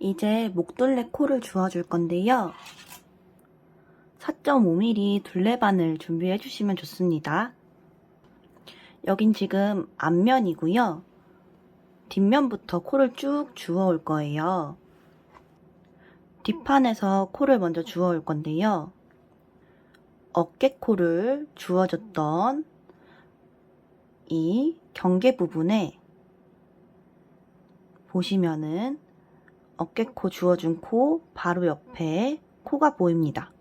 이제 목둘레 코를 주워줄 건데요. 4.5mm 둘레반을 준비해 주시면 좋습니다. 여긴 지금 앞면이고요. 뒷면부터 코를 쭉 주워올 거예요. 뒷판에서 코를 먼저 주워올 건데요. 어깨코를 주워줬던 이 경계 부분에 보시면은 어깨코 주워준 코 바로 옆에 코가 보입니다.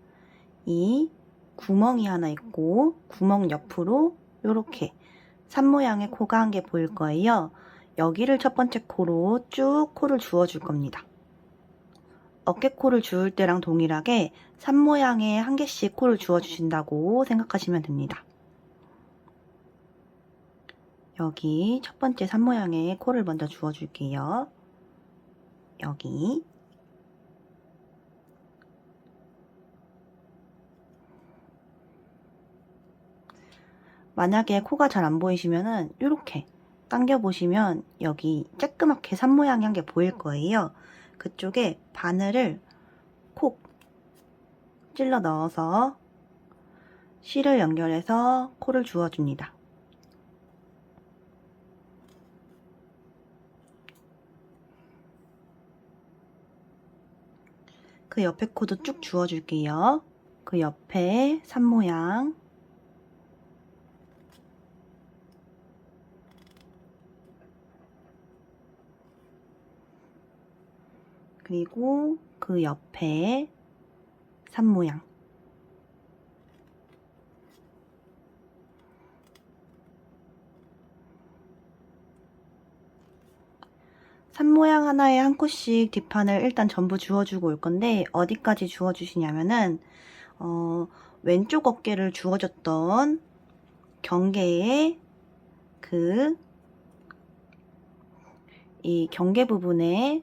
이 구멍이 하나 있고 구멍 옆으로 이렇게 산 모양의 코가 한 개 보일 거예요. 여기를 첫 번째 코로 쭉 코를 주워줄 겁니다. 어깨코를 주울 때랑 동일하게 산 모양의 한 개씩 코를 주워주신다고 생각하시면 됩니다. 여기 첫 번째 산 모양의 코를 먼저 주워줄게요. 여기 만약에 코가 잘 안 보이시면은 이렇게 당겨 보시면 여기 쬐끄맣게 산 모양이 한 개 보일 거예요. 그쪽에 바늘을 콕 찔러 넣어서 실을 연결해서 코를 주워줍니다. 그 옆에 코도 쭉 주워줄게요. 그 옆에 산 모양 그리고 그 옆에 산 모양 산 모양 하나에 한 코씩 뒷판을 일단 전부 주워주고 올 건데 어디까지 주워주시냐면은 왼쪽 어깨를 주워줬던 경계에 이 경계 부분에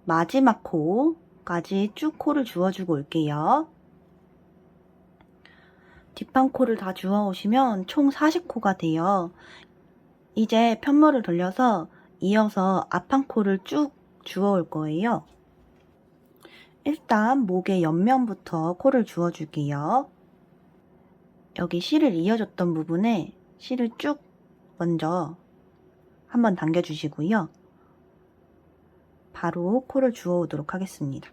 마지막 코까지 쭉 코를 주워주고 올게요. 뒷판 코를 다 주워오시면 총 40코가 돼요. 이제 편머를 돌려서 이어서 앞판 코를 쭉 주워올 거예요. 일단 목의 옆면부터 코를 주워줄게요. 여기 실을 이어줬던 부분에 실을 쭉 먼저 한번 당겨주시고요. 바로 코를 주워오도록 하겠습니다.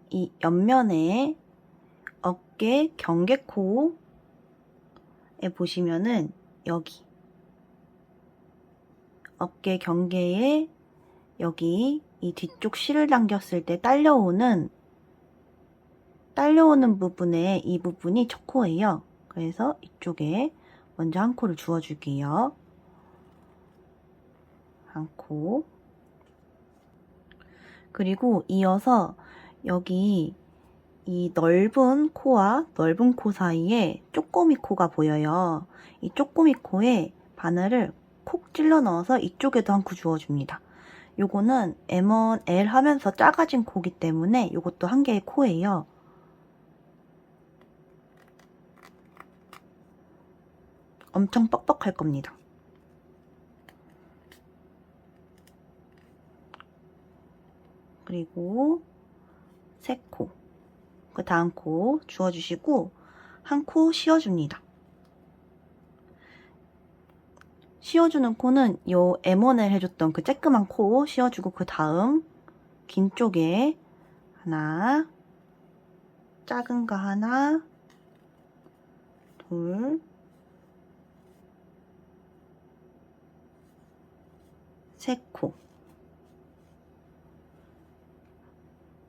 이 옆면에 어깨 경계코에 보시면은 여기 어깨 경계에 여기 이 뒤쪽 실을 당겼을 때 딸려오는 부분에 이 부분이 첫 코예요. 그래서 이쪽에 먼저 한 코를 주워줄게요. 한 코. 그리고 이어서 여기 이 넓은 코와 넓은 코 사이에 쪼꼬미 코가 보여요. 이 쪼꼬미 코에 바늘을 콕 찔러 넣어서 이쪽에도 한 코 주워줍니다. 요거는 M1, L 하면서 작아진 코기 때문에 요것도 한 개의 코예요. 엄청 뻑뻑할 겁니다. 그리고 세 코. 그 다음 코 주워주시고 한 코 씌워줍니다. 씌워주는 코는 요 M1을 해줬던 그 쬐끄만 코 씌워주고 그 다음 긴 쪽에 하나, 작은 거 하나, 둘, 세 코.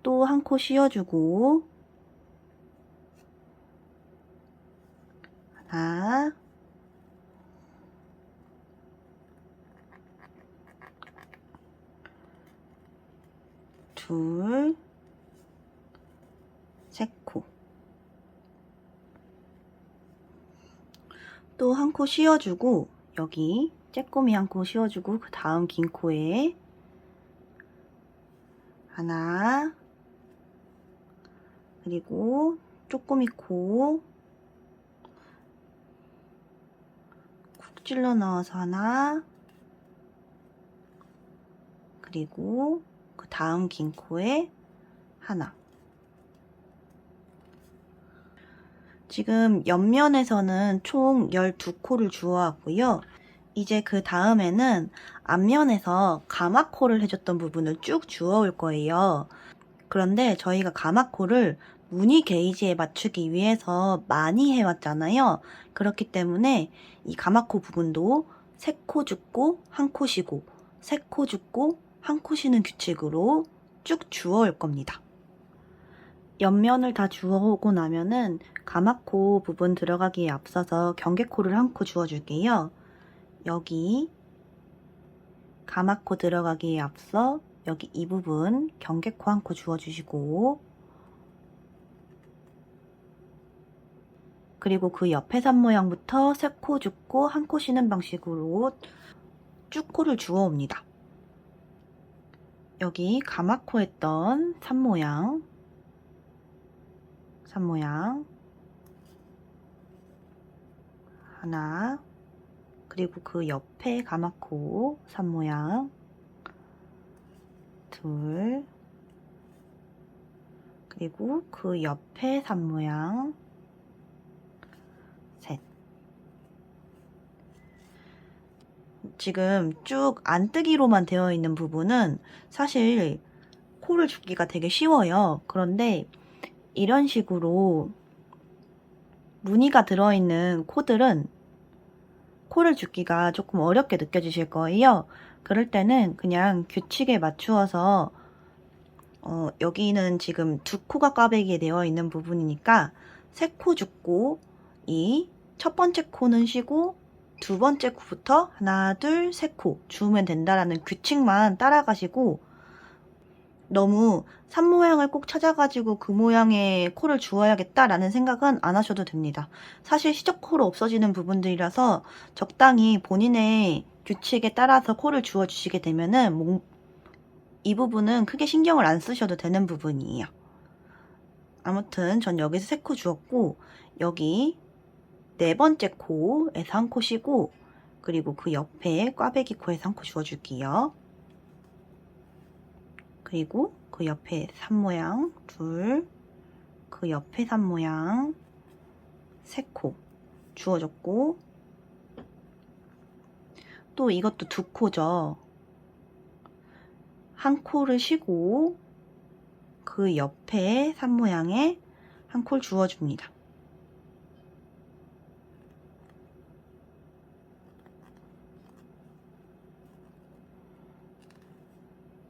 또 한 코 씌워주고 하나, 둘, 세 코. 또 한 코 씌워주고 여기 쬐꼬미 한 코 씌워주고 그 다음 긴 코에 하나, 그리고 쪼꼬미 코 쿡 찔러 넣어서 하나, 그리고 그 다음 긴 코에 하나. 지금 옆면에서는 총 12코를 주워왔고요. 이제 그 다음에는 앞면에서 가마코를 해줬던 부분을 쭉 주워올 거예요. 그런데 저희가 가마코를 무늬 게이지에 맞추기 위해서 많이 해왔잖아요. 그렇기 때문에 이 가마코 부분도 3코 줍고 1코 쉬고 3코 줍고 1코 쉬는 규칙으로 쭉 주워올 겁니다. 옆면을 다 주워오고 나면은 가마코 부분 들어가기에 앞서서 경계코를 1코 주워줄게요. 여기 가마코 들어가기에 앞서 여기 이 부분 경계코 1코 주워주시고, 그리고 그 옆에 산 모양부터 3코 줍고 1코 쉬는 방식으로 쭉 코를 주워옵니다. 여기 가마코 했던 산 모양 하나, 그리고 그 옆에 가마코 산 모양 둘, 그리고 그 옆에 산 모양 셋. 지금 쭉 안뜨기로만 되어 있는 부분은 사실 코를 줍기가 되게 쉬워요. 그런데 이런 식으로 무늬가 들어있는 코들은 코를 줍기가 조금 어렵게 느껴지실 거예요. 그럴 때는 그냥 규칙에 맞추어서 여기는 지금 2코가 꽈배기에 되어 있는 부분이니까 3코 줍고 이 첫 번째 코는 쉬고 두 번째 코부터 하나, 둘, 3코 주우면 된다라는 규칙만 따라가시고, 너무 산 모양을 꼭 찾아가지고 그 모양의 코를 주어야겠다라는 생각은 안 하셔도 됩니다. 사실 시적코로 없어지는 부분들이라서 적당히 본인의 규칙에 따라서 코를 주어주시게 되면은 이 부분은 크게 신경을 안 쓰셔도 되는 부분이에요. 아무튼 전 여기서 3코 주었고, 여기 4번째 코에서 1코 쉬고, 그리고 그 옆에 꽈배기 코에서 1코 주워줄게요. 그리고 그 옆에 산 모양 둘, 그 옆에 산 모양 3코 주워줬고, 또 이것도 2코죠. 1코를 쉬고 그 옆에 산 모양에 1코를 주워줍니다.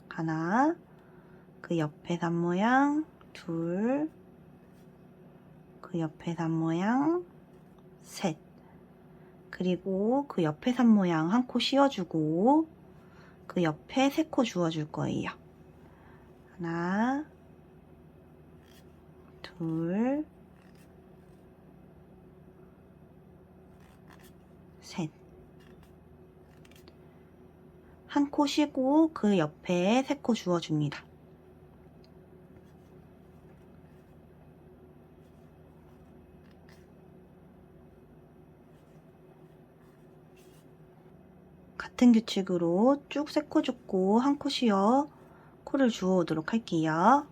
하나, 그 옆에 산 모양 둘, 그 옆에 산 모양 셋, 그리고 그 옆에 산 모양 1코 씌워주고 그 옆에 3코 주워줄 거예요. 하나, 둘, 셋. 1코 쉬고 그 옆에 3코 주워줍니다. 같은 규칙으로 쭉 3코 줍고 1코 쉬어 코를 주워오도록 할게요.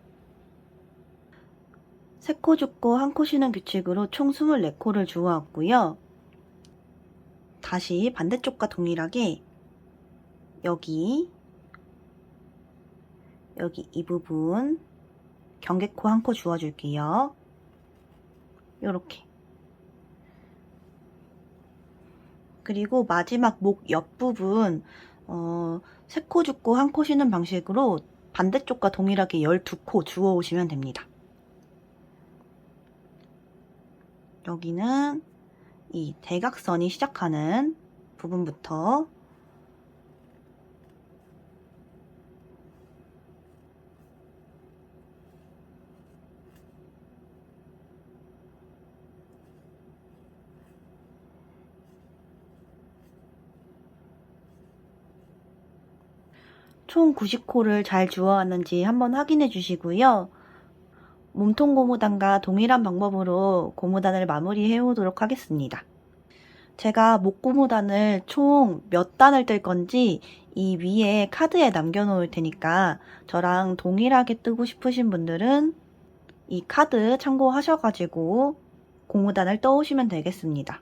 3코 줍고 1코 쉬는 규칙으로 총 24코를 주워왔고요. 다시 반대쪽과 동일하게 여기 이 부분 경계코 1코 주워줄게요. 요렇게. 그리고 마지막 목 옆부분 3코 줍고 1코 쉬는 방식으로 반대쪽과 동일하게 12코 주워오시면 됩니다. 여기는 이 대각선이 시작하는 부분부터 총 90코를 잘 주워왔는지 한번 확인해 주시고요. 몸통 고무단과 동일한 방법으로 고무단을 마무리해 오도록 하겠습니다. 제가 목고무단을 총 몇 단을 뜰 건지 이 위에 카드에 남겨놓을 테니까 저랑 동일하게 뜨고 싶으신 분들은 이 카드 참고하셔가지고 고무단을 떠오시면 되겠습니다.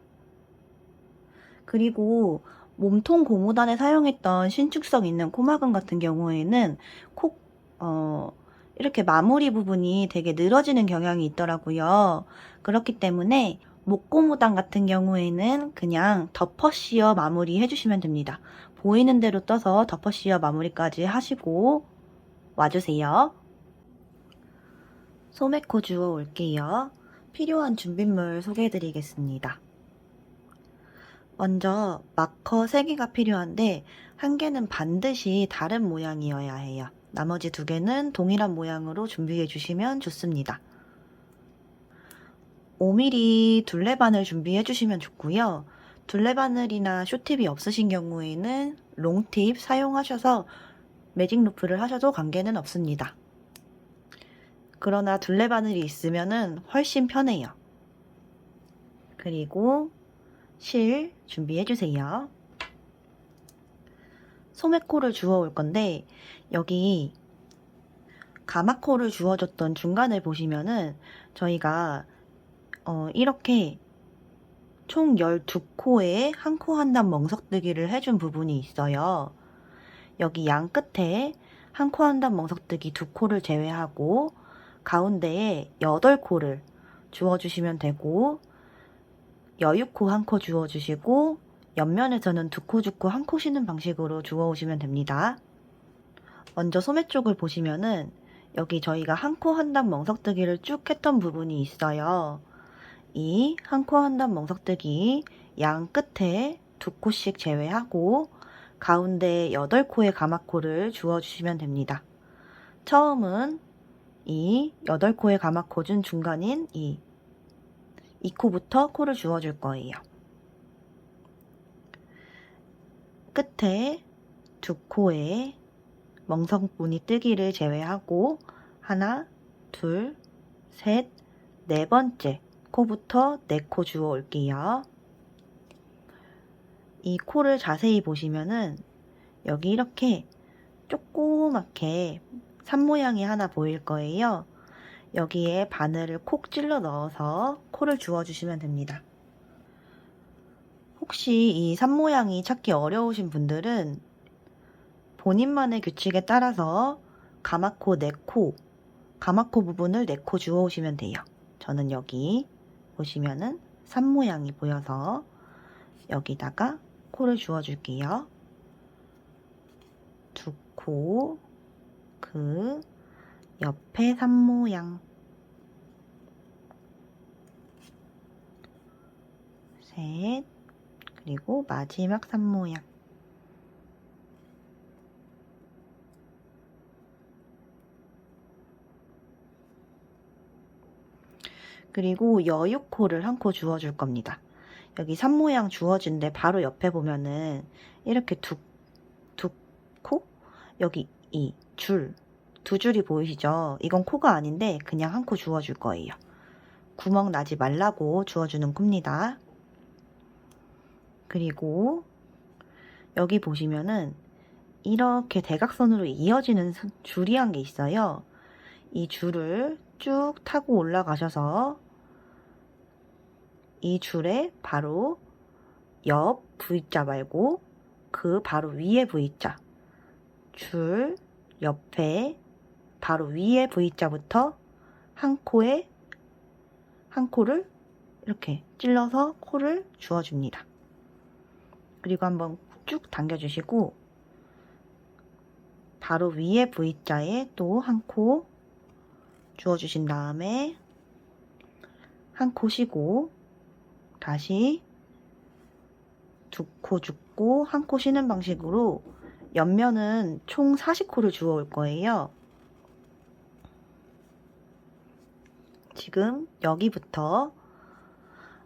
그리고 몸통 고무단에 사용했던 신축성 있는 코막음 같은 경우에는 이렇게 마무리 부분이 되게 늘어지는 경향이 있더라고요. 그렇기 때문에 목고무단 같은 경우에는 그냥 덮어씌어 마무리 해주시면 됩니다. 보이는 대로 떠서 덮어씌어 마무리까지 하시고 와주세요. 소매코 주워 올게요. 필요한 준비물 소개해드리겠습니다. 먼저 마커 3개가 필요한데 한 개는 반드시 다른 모양이어야 해요. 나머지 2개는 동일한 모양으로 준비해 주시면 좋습니다. 5mm 둘레바늘 준비해 주시면 좋고요. 둘레바늘이나 쇼팁이 없으신 경우에는 롱팁 사용하셔서 매직 루프를 하셔도 관계는 없습니다. 그러나 둘레바늘이 있으면 훨씬 편해요. 그리고 실 준비해 주세요. 소매코를 주워 올 건데 여기 가마코를 주워줬던 중간을 보시면은 저희가 이렇게 총 12코에 한 코 한 단 멍석뜨기를 해준 부분이 있어요. 여기 양 끝에 한 코 한 단 멍석뜨기 2코를 제외하고 가운데에 8코를 주워주시면 되고 여유코 1코 주워주시고 옆면에서는 2코 주고 1코 쉬는 방식으로 주워오시면 됩니다. 먼저 소매 쪽을 보시면은 여기 저희가 한 코 한 단 멍석뜨기를 쭉 했던 부분이 있어요. 이 한 코 한 단 멍석뜨기 양 끝에 2코씩 제외하고 가운데 8코의 가마코를 주워주시면 됩니다. 처음은 이 8코의 가마코 중 중간인 이 2코부터 코를 주워줄 거예요. 끝에 2코에 멍석무늬 뜨기를 제외하고 하나, 둘, 셋, 네 번째 코부터 4코 주워 올게요. 이 코를 자세히 보시면은 여기 이렇게 조그맣게 산 모양이 하나 보일 거예요. 여기에 바늘을 콕 찔러 넣어서 코를 주워주시면 됩니다. 혹시 이 산 모양이 찾기 어려우신 분들은 본인만의 규칙에 따라서 가마코 4코, 가마코 부분을 4코 주워오시면 돼요. 저는 여기 보시면은 산 모양이 보여서 여기다가 코를 주워줄게요. 2코, 그 옆에 산 모양, 셋, 그리고 마지막 산 모양. 그리고 여유코를 1코 주워줄 겁니다. 여기 산 모양 주워진데 바로 옆에 보면은 이렇게 두 코? 여기 이 줄, 2줄이 보이시죠? 이건 코가 아닌데 그냥 1코 주워줄 거예요. 구멍 나지 말라고 주워주는 코입니다. 그리고 여기 보시면은 이렇게 대각선으로 이어지는 줄이 한 개 있어요. 이 줄을 쭉 타고 올라가셔서 이 줄에 바로 옆 V자 말고 그 바로 위에 V자, 줄 옆에 바로 위에 V자부터 한 코를 이렇게 찔러서 코를 주워줍니다. 그리고 한번 쭉 당겨주시고 바로 위에 V자에 또 한 코 주워주신 다음에 한 코 쉬고 다시 2코 줍고 1코 쉬는 방식으로 옆면은 총 40코를 주워 올 거예요. 지금 여기부터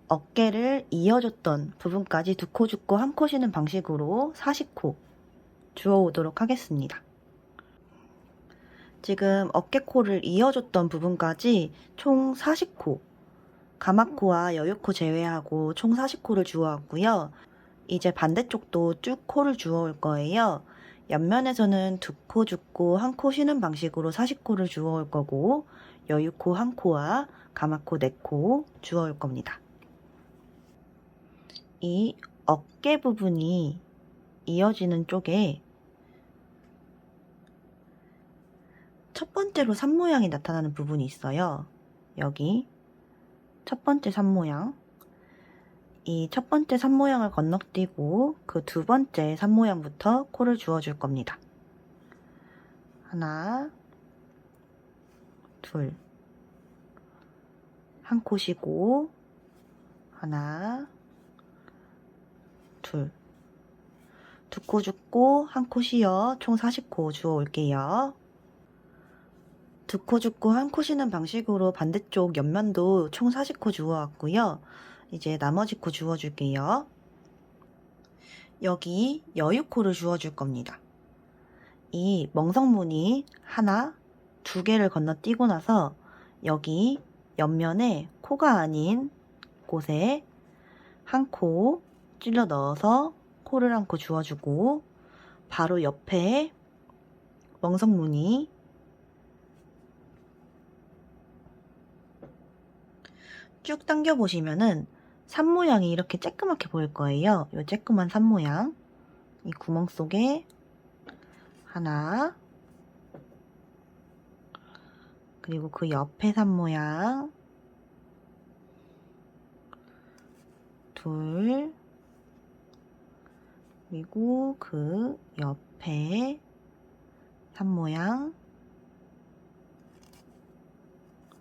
어깨를 이어줬던 부분까지 2코 줍고 1코 쉬는 방식으로 40코 주워 오도록 하겠습니다. 지금 어깨코를 이어줬던 부분까지 총 40코 가마코와 여유코 제외하고 총 40코를 주워왔고요. 이제 반대쪽도 쭉 코를 주워올 거예요. 옆면에서는 2코 죽고 1코 쉬는 방식으로 40코를 주워올 거고, 여유코 1코와 가마코 4코 주워올 겁니다. 이 어깨 부분이 이어지는 쪽에 첫 번째로 산 모양이 나타나는 부분이 있어요. 여기 첫 번째 산 모양, 이 첫 번째 산 모양을 건너뛰고 그 두 번째 산 모양부터 코를 주워줄 겁니다. 하나, 둘, 1코 쉬고, 하나, 둘, 2코 죽고 1코 쉬어 총 40코 주워 올게요. 2코 죽고 1코 쉬는 방식으로 반대쪽 옆면도 총 40코 주워 왔고요. 이제 나머지 코 주워 줄게요. 여기 여유코를 주워 줄 겁니다. 이 멍석무늬 하나, 2개를 건너뛰고 나서 여기 옆면에 코가 아닌 곳에 1코 찔러 넣어서 코를 1코 주워주고, 바로 옆에 멍석무늬 쭉 당겨 보시면은 산 모양이 이렇게 쬐끄맣게 보일 거예요. 이 쬐끄만 산 모양, 이 구멍 속에 하나, 그리고 그 옆에 산 모양 둘, 그리고 그 옆에 산 모양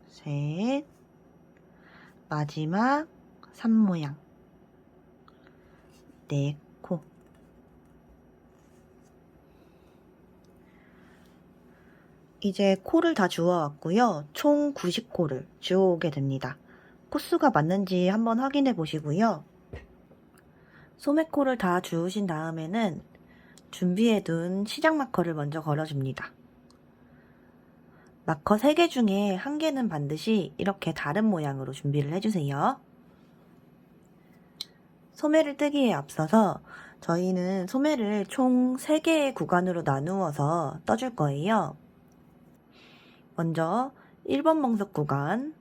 셋, 마지막 산 모양 4코. 이제 코를 다 주워왔고요. 총 90코를 주워오게 됩니다. 코수가 맞는지 한번 확인해 보시고요. 소매코를 다 주우신 다음에는 준비해둔 시작 마커를 먼저 걸어줍니다. 마커 3개 중에 1개는 반드시 이렇게 다른 모양으로 준비를 해주세요. 소매를 뜨기에 앞서서 저희는 소매를 총 3개의 구간으로 나누어서 떠줄 거예요. 먼저 1번 멍석 구간,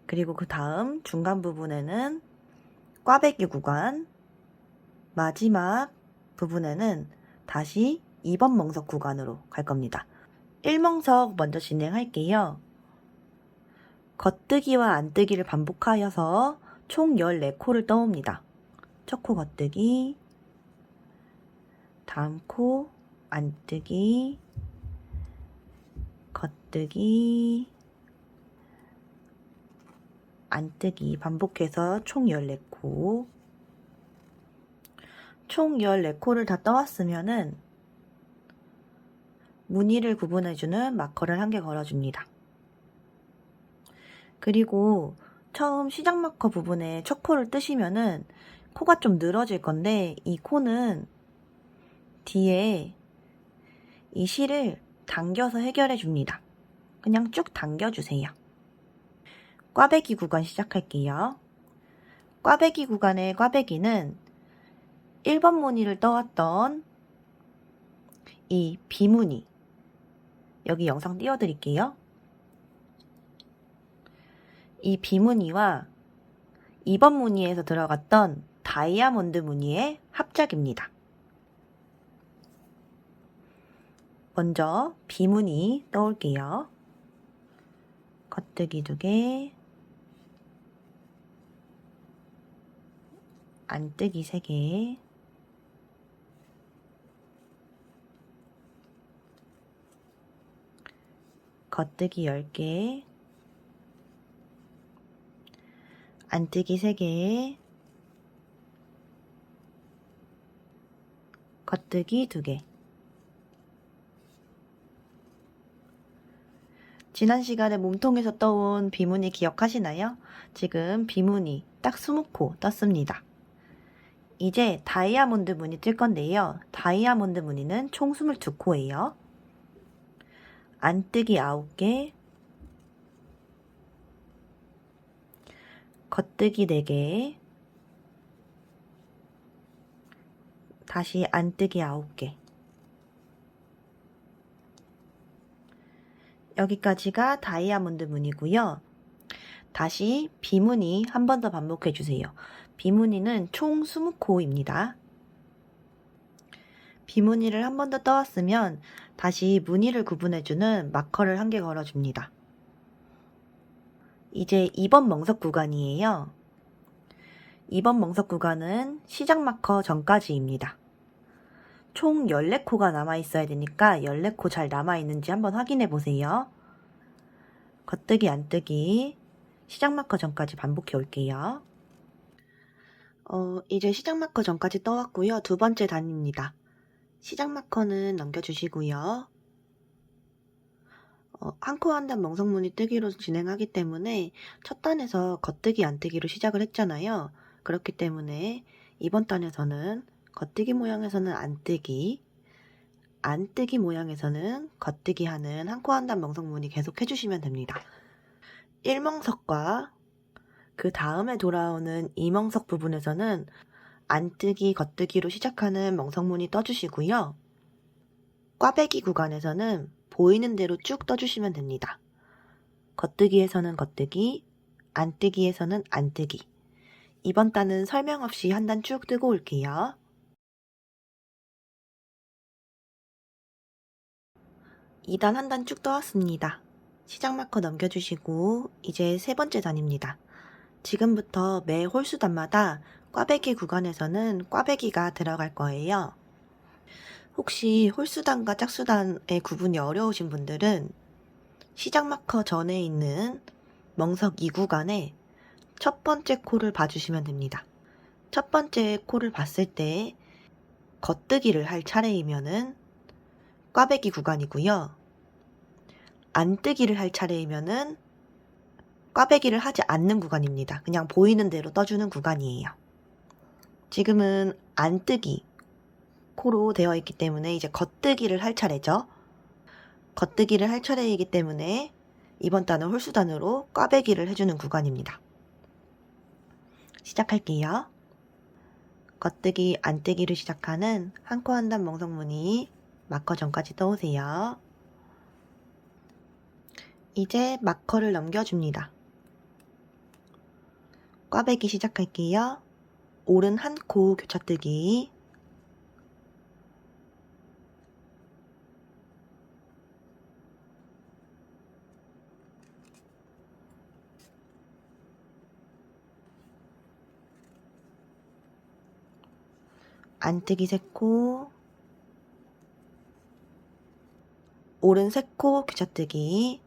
그리고 그 다음 중간 부분에는 꽈배기 구간, 마지막 부분에는 다시 2번 멍석 구간으로 갈 겁니다. 1멍석 먼저 진행할게요. 겉뜨기와 안뜨기를 반복하여서 총 14코를 떠옵니다. 첫 코 겉뜨기, 다음 코 안뜨기, 겉뜨기, 안뜨기 반복해서 총 14코. 총 14코를 다 떠왔으면은 무늬를 구분해주는 마커를 1개 걸어줍니다. 그리고 처음 시작 마커 부분에 첫 코를 뜨시면은 코가 좀 늘어질 건데, 이 코는 뒤에 이 실을 당겨서 해결해 줍니다. 그냥 쭉 당겨주세요. 꽈배기 구간 시작할게요. 꽈배기 구간의 꽈배기는 1번 무늬를 떠왔던 이 비무늬, 여기 영상 띄워드릴게요. 이 비무늬와 2번 무늬에서 들어갔던 다이아몬드 무늬의 합작입니다. 먼저 비무늬 떠올게요. 겉뜨기 2개, 안뜨기 3개, 겉뜨기 10개, 안뜨기 3개, 겉뜨기 2개. 지난 시간에 몸통에서 떠온 비무늬 기억하시나요? 지금 비무늬 딱 20코 떴습니다. 이제 다이아몬드 무늬 뜰 건데요. 다이아몬드 무늬는 총 22코예요. 안뜨기 9개, 겉뜨기 4개, 다시 안뜨기 9개. 여기까지가 다이아몬드 무늬고요. 다시 비무늬 한 번 더 반복해 주세요. 비무늬는 총 20코입니다. 비무늬를 한 번 더 떠왔으면 다시 무늬를 구분해주는 마커를 1개 걸어줍니다. 이제 2번 멍석 구간이에요. 2번 멍석 구간은 시작 마커 전까지입니다. 총 14코가 남아있어야 되니까 14코 잘 남아있는지 한번 확인해 보세요. 겉뜨기 안뜨기 시작 마커 전까지 반복해 올게요. 이제 시작 마커 전까지 떠왔고요. 두 번째 단입니다. 시작 마커는 넘겨주시고요. 한 코 한 단 멍석무늬 뜨기로 진행하기 때문에 첫 단에서 겉뜨기 안뜨기로 시작을 했잖아요. 그렇기 때문에 이번 단에서는 겉뜨기 모양에서는 안뜨기, 안뜨기 모양에서는 겉뜨기 하는 한 코 한 단 멍석무늬 계속 해주시면 됩니다. 1멍석과 그 다음에 돌아오는 2멍석 부분에서는 안뜨기, 겉뜨기로 시작하는 멍석무늬 떠주시고요. 꽈배기 구간에서는 보이는 대로 쭉 떠주시면 됩니다. 겉뜨기에서는 겉뜨기, 안뜨기에서는 안뜨기. 이번 단은 설명 없이 한 단 쭉 뜨고 올게요. 이 단 한 단 쭉 떠왔습니다. 시작 마커 넘겨주시고 이제 세 번째 단입니다. 지금부터 매 홀수단마다 꽈배기 구간에서는 꽈배기가 들어갈 거예요. 혹시 홀수단과 짝수단의 구분이 어려우신 분들은 시작 마커 전에 있는 멍석 2구간에 첫 번째 코를 봐주시면 됩니다. 첫 번째 코를 봤을 때 겉뜨기를 할 차례이면은 꽈배기 구간이고요. 안뜨기를 할 차례이면은 꽈배기를 하지 않는 구간입니다. 그냥 보이는 대로 떠주는 구간이에요. 지금은 안뜨기 코로 되어 있기 때문에 이제 겉뜨기를 할 차례죠. 겉뜨기를 할 차례이기 때문에 이번 단은 홀수단으로 꽈배기를 해주는 구간입니다. 시작할게요. 겉뜨기, 안뜨기를 시작하는 한 코 한 단 멍석무늬 마커 전까지 떠오세요. 이제 마커를 넘겨줍니다. 꽈배기 시작할게요. 오른 한 코 교차뜨기, 안뜨기 3코, 오른 3코 교차뜨기,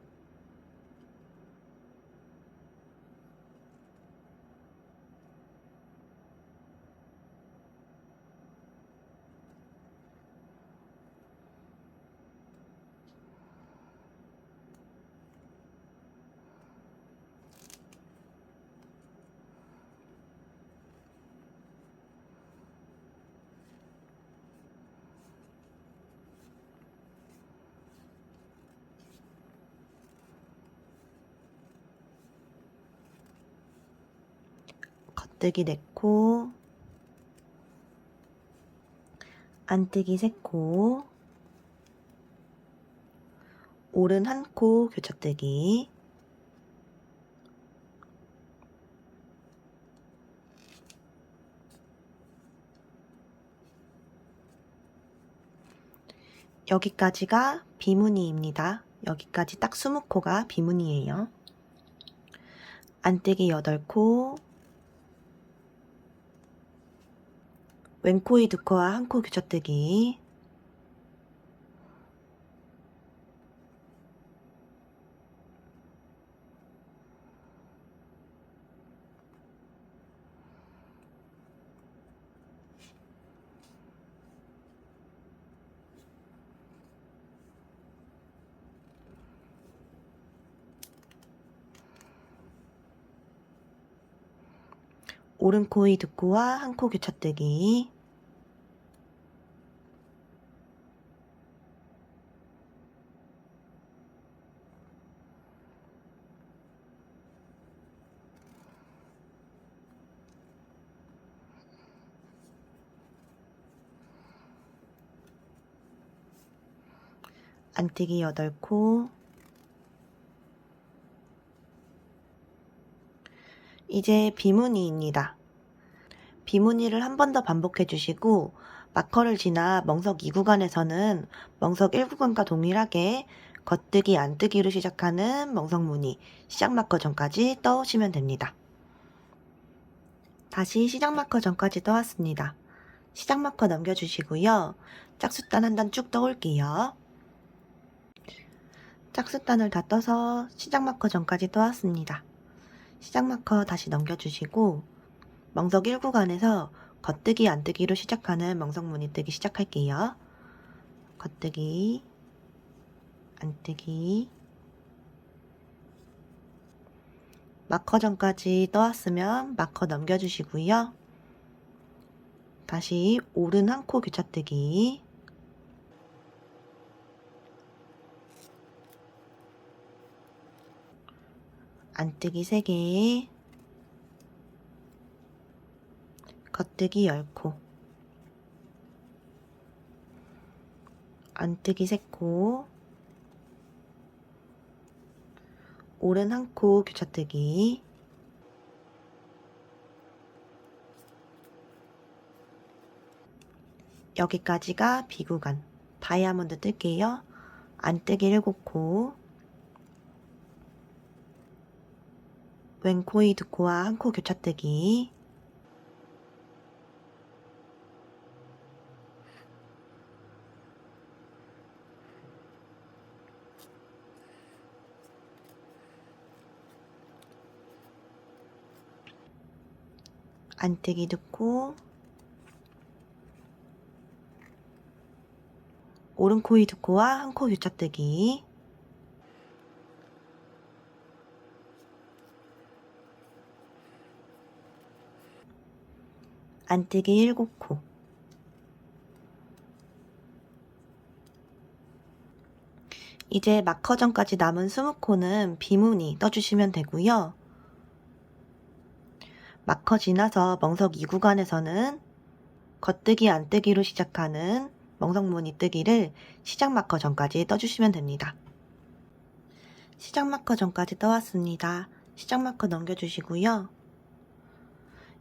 겉뜨기 4코, 안뜨기 3코, 오른 한 코 교차뜨기, 여기까지가 비무늬입니다. 여기까지 딱 20코가 비무늬예요. 안뜨기 8코, 왼코이 2코와 한 코 교차뜨기, 오른 코이 2코와 한 코 교차뜨기, 안뜨기 8코. 이제 비무늬입니다. 비무늬를 한 번 더 반복해 주시고 마커를 지나 멍석 2구간에서는 멍석 1구간과 동일하게 겉뜨기, 안뜨기로 시작하는 멍석무늬 시작 마커 전까지 떠오시면 됩니다. 다시 시작 마커 전까지 떠왔습니다. 시작 마커 넘겨주시고요. 짝수단 한 단 쭉 떠올게요. 짝수단을 다 떠서 시작 마커 전까지 떠왔습니다. 시작 마커 다시 넘겨주시고 멍석 1구간에서 겉뜨기, 안뜨기로 시작하는 멍석무늬 뜨기 시작할게요. 겉뜨기, 안뜨기. 마커 전까지 떠왔으면 마커 넘겨주시고요. 다시 오른 한 코 교차뜨기. 안뜨기 3개. 겉뜨기 10코. 안뜨기 3코. 오른 한 코 교차뜨기. 여기까지가 B구간. 다이아몬드 뜰게요. 안뜨기 7코. 왼 코이 2코와 한 코 교차뜨기. 안뜨기 2코. 오른 코이 2코와 한 코 교차뜨기. 안뜨기 7코. 이제 마커 전까지 남은 20코는 비무늬 떠주시면 되고요. 마커 지나서 멍석 2구간에서는 겉뜨기, 안뜨기로 시작하는 멍석무늬 뜨기를 시작 마커 전까지 떠주시면 됩니다. 시작 마커 전까지 떠왔습니다. 시작 마커 넘겨주시고요.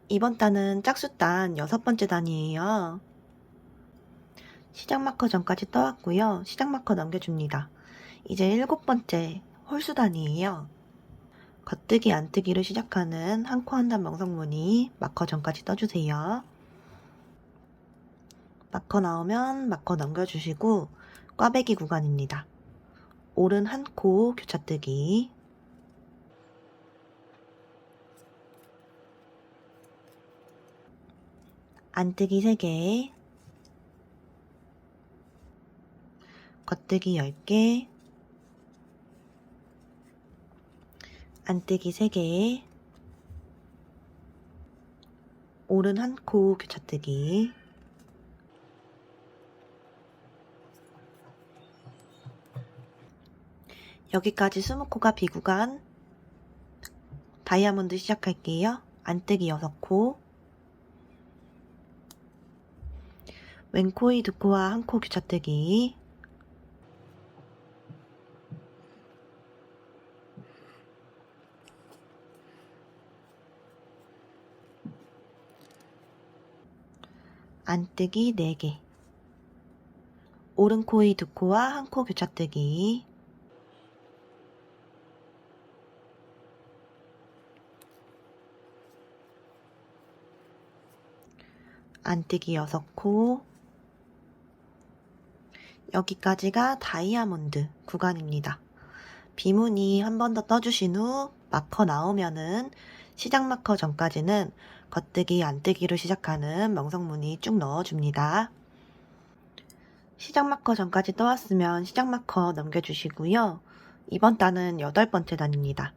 이번 단은 짝수단 6번째 단이에요. 시작 마커 전까지 떠왔고요. 시작 마커 넘겨줍니다. 이제 7번째 홀수단이에요. 겉뜨기, 안뜨기로 시작하는 한 코 한 단 멍석무늬 마커 전까지 떠주세요. 마커 나오면 마커 넘겨주시고 꽈배기 구간입니다. 오른 한 코 교차뜨기. 안뜨기 3개. 겉뜨기 10개. 안뜨기 3개. 오른 한 코 교차뜨기. 여기까지 20코가 B구간. 다이아몬드 시작할게요. 안뜨기 6코. 왼 코이 2코와 한 코 교차뜨기. 안뜨기 4개. 오른 코이 2코와 한 코 교차뜨기. 안뜨기 6코. 여기까지가 다이아몬드 구간입니다. 비무늬 한 번 더 떠주신 후 마커 나오면은 시작 마커 전까지는 겉뜨기, 안뜨기로 시작하는 멍석무늬 쭉 넣어줍니다. 시작 마커 전까지 떠왔으면 시작 마커 넘겨주시고요. 이번 단은 8번째 단입니다.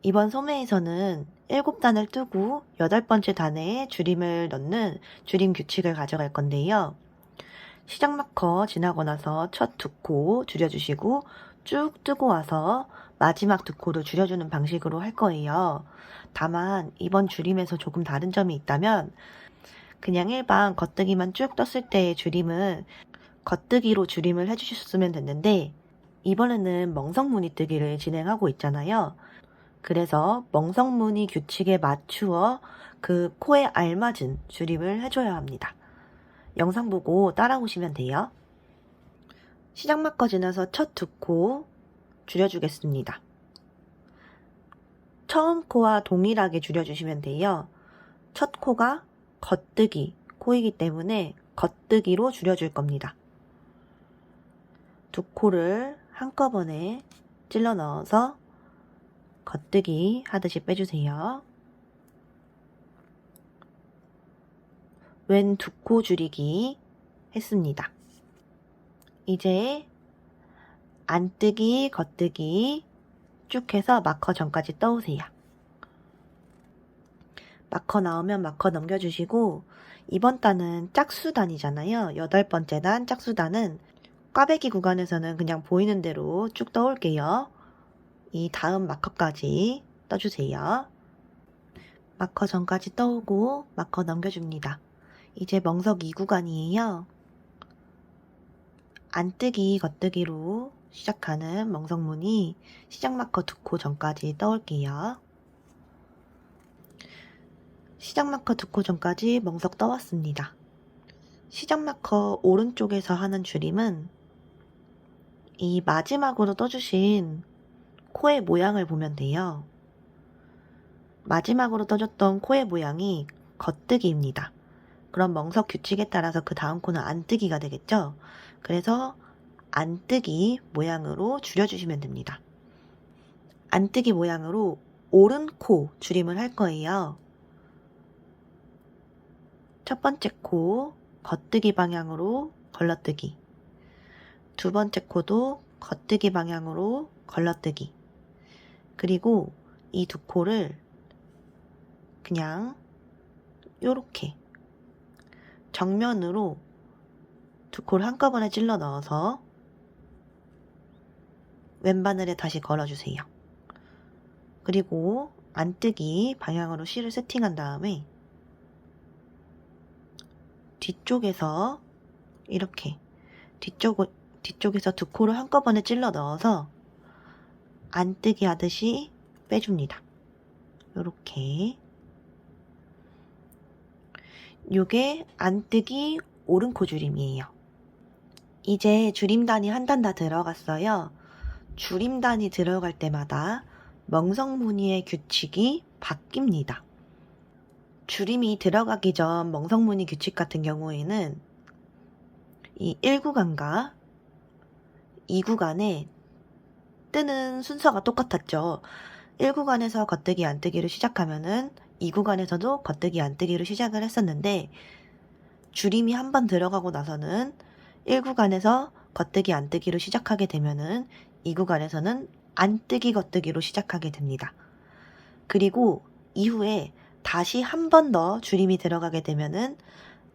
이번 소매에서는 7단을 뜨고 8번째 단에 줄임을 넣는 줄임 규칙을 가져갈 건데요. 시작 마커 지나고 나서 첫 2코 줄여주시고 쭉 뜨고 와서 마지막 2코를 줄여주는 방식으로 할 거예요. 다만 이번 줄임에서 조금 다른 점이 있다면 그냥 일반 겉뜨기만 쭉 떴을 때의 줄임은 겉뜨기로 줄임을 해주셨으면 됐는데 이번에는 멍석무늬 뜨기를 진행하고 있잖아요. 그래서 멍석무늬 규칙에 맞추어 그 코에 알맞은 줄임을 해줘야 합니다. 영상 보고 따라오시면 돼요. 시작 마커 지나서 첫 두 코 줄여주겠습니다. 처음 코와 동일하게 줄여주시면 돼요. 첫 코가 겉뜨기 코이기 때문에 겉뜨기로 줄여줄 겁니다. 두 코를 한꺼번에 찔러 넣어서 겉뜨기 하듯이 빼주세요. 왼 두 코 줄이기 했습니다. 이제 안뜨기, 겉뜨기 쭉 해서 마커 전까지 떠오세요. 마커 나오면 마커 넘겨주시고 이번 단은 짝수단이잖아요. 8번째 단 짝수단은 꽈배기 구간에서는 그냥 보이는 대로 쭉 떠올게요. 이 다음 마커까지 떠주세요. 마커 전까지 떠오고 마커 넘겨줍니다. 이제 멍석 2구간이에요. 안뜨기, 겉뜨기로 시작하는 멍석무늬 시작 마커 2코 전까지 떠올게요. 시작 마커 2코 전까지 멍석 떠왔습니다. 시작 마커 오른쪽에서 하는 줄임은 이 마지막으로 떠주신 코의 모양을 보면 돼요. 마지막으로 떠줬던 코의 모양이 겉뜨기입니다. 그럼 멍석 규칙에 따라서 그 다음 코는 안뜨기가 되겠죠? 그래서 안뜨기 모양으로 줄여주시면 됩니다. 안뜨기 모양으로 오른 코 줄임을 할 거예요. 첫 번째 코 겉뜨기 방향으로 걸러뜨기, 두 번째 코도 겉뜨기 방향으로 걸러뜨기, 그리고 이 두 코를 그냥 요렇게 정면으로 두 코를 한꺼번에 찔러 넣어서 왼바늘에 다시 걸어주세요. 그리고 안뜨기 방향으로 실을 세팅한 다음에 뒤쪽에서 이렇게 뒤쪽에서 두 코를 한꺼번에 찔러 넣어서 안뜨기 하듯이 빼줍니다. 요렇게. 요게 안뜨기 오른코 줄임이에요. 이제 줄임단이 한 단 다 들어갔어요. 줄임단이 들어갈 때마다 멍석무늬의 규칙이 바뀝니다. 줄임이 들어가기 전 멍석무늬 규칙 같은 경우에는 이 1구간과 2구간에 뜨는 순서가 똑같았죠. 1구간에서 겉뜨기 안뜨기로 시작하면은 2구간에서도 겉뜨기 안뜨기로 시작을 했었는데 줄임이 한 번 들어가고 나서는 1구간에서 겉뜨기 안뜨기로 시작하게 되면은 2구간에서는 안뜨기 겉뜨기로 시작하게 됩니다. 그리고 이후에 다시 한 번 더 줄임이 들어가게 되면은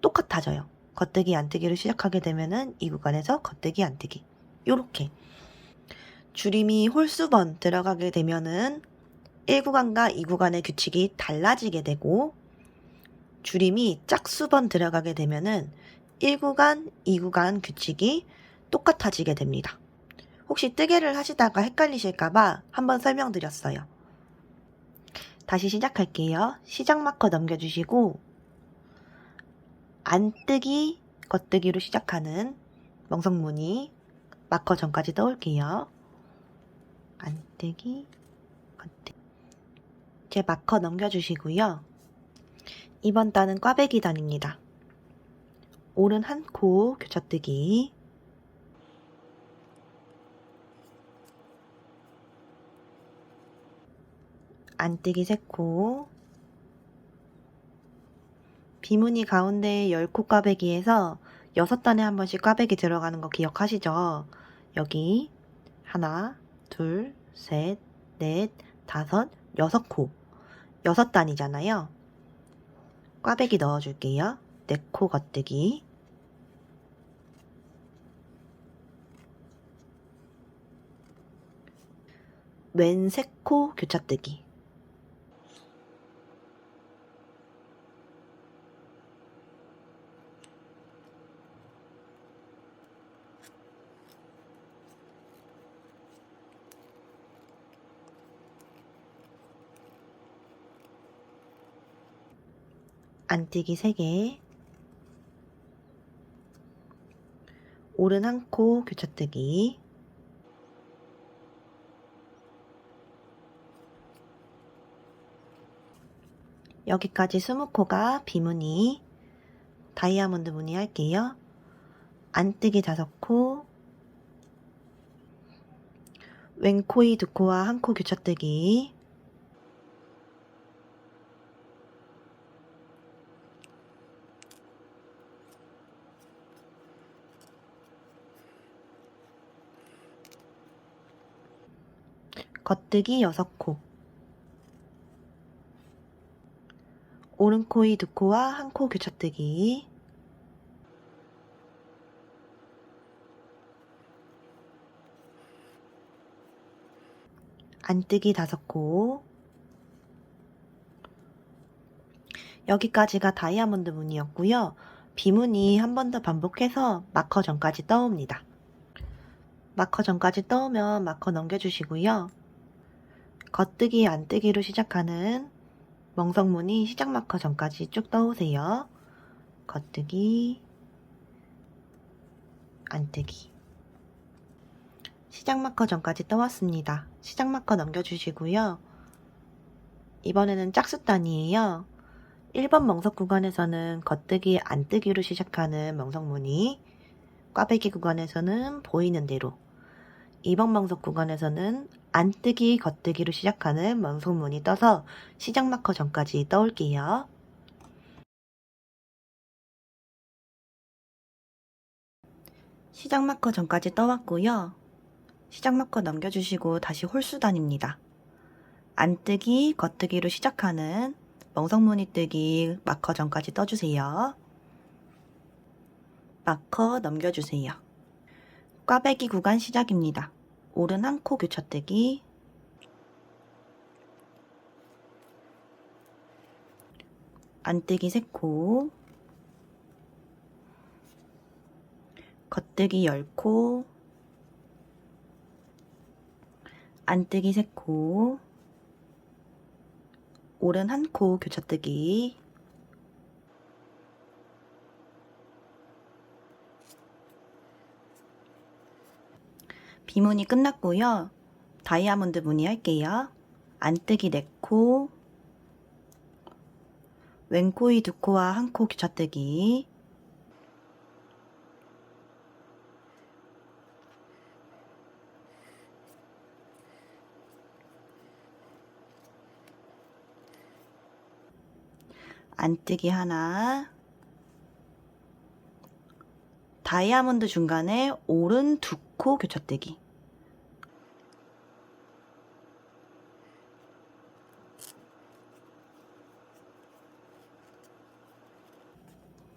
똑같아져요. 겉뜨기 안뜨기로 시작하게 되면은 2구간에서 겉뜨기 안뜨기 요렇게 줄임이 홀수번 들어가게 되면은 1구간과 2구간의 규칙이 달라지게 되고 줄임이 짝수번 들어가게 되면은 1구간, 2구간 규칙이 똑같아지게 됩니다. 혹시 뜨개를 하시다가 헷갈리실까봐 한번 설명드렸어요. 다시 시작할게요. 시작 마커 넘겨주시고 안뜨기, 겉뜨기로 시작하는 멍석무늬 마커 전까지 떠올게요. 안뜨기, 겉뜨기. 제 마커 넘겨주시고요. 이번 단은 꽈배기 단입니다. 오른 한 코 교차뜨기, 안뜨기 3코, 비무늬 가운데 10코 꽈배기에서 6단에 한 번씩 꽈배기 들어가는 거 기억하시죠? 여기 하나, 둘, 셋, 넷, 다섯, 6코 6단이잖아요. 꽈배기 넣어줄게요. 4코 겉뜨기, 왼 3코 교차뜨기, 안뜨기 3개, 오른 한 코 교차뜨기, 여기까지 20코가 비무늬, 다이아몬드 무늬 할게요. 안뜨기 5코, 왼코이 2코와 1코 교차뜨기, 겉뜨기 6코, 오른코이 2코와 1코 교차뜨기, 안뜨기 5코, 여기까지가 다이아몬드 무늬였고요. 비무늬 한 번 더 반복해서 마커 전까지 떠옵니다. 마커 전까지 떠오면 마커 넘겨주시고요. 겉뜨기, 안뜨기로 시작하는 멍석무늬 시작 마커 전까지 쭉 떠오세요. 겉뜨기, 안뜨기. 시작 마커 전까지 떠왔습니다. 시작 마커 넘겨주시고요. 이번에는 짝수단이에요. 1번 멍석 구간에서는 겉뜨기, 안뜨기로 시작하는 멍석무늬, 꽈배기 구간에서는 보이는 대로, 2번 멍석 구간에서는 안뜨기, 겉뜨기로 시작하는 멍석무늬 떠서 시작 마커 전까지 떠올게요. 시작 마커 전까지 떠왔고요. 시작 마커 넘겨주시고 다시 홀수단입니다. 안뜨기, 겉뜨기로 시작하는 멍석무늬 뜨기 마커 전까지 떠주세요. 마커 넘겨주세요. 꽈배기 구간 시작입니다. 오른 한 코 교차뜨기, 안뜨기 3코, 겉뜨기 10코, 안뜨기 3코, 오른 한 코 교차뜨기, 비무늬 끝났고요. 다이아몬드 무늬 할게요. 안뜨기 4코, 왼코이 2코와 1코 교차뜨기, 안뜨기 하나, 다이아몬드 중간에 오른 2코 교차뜨기,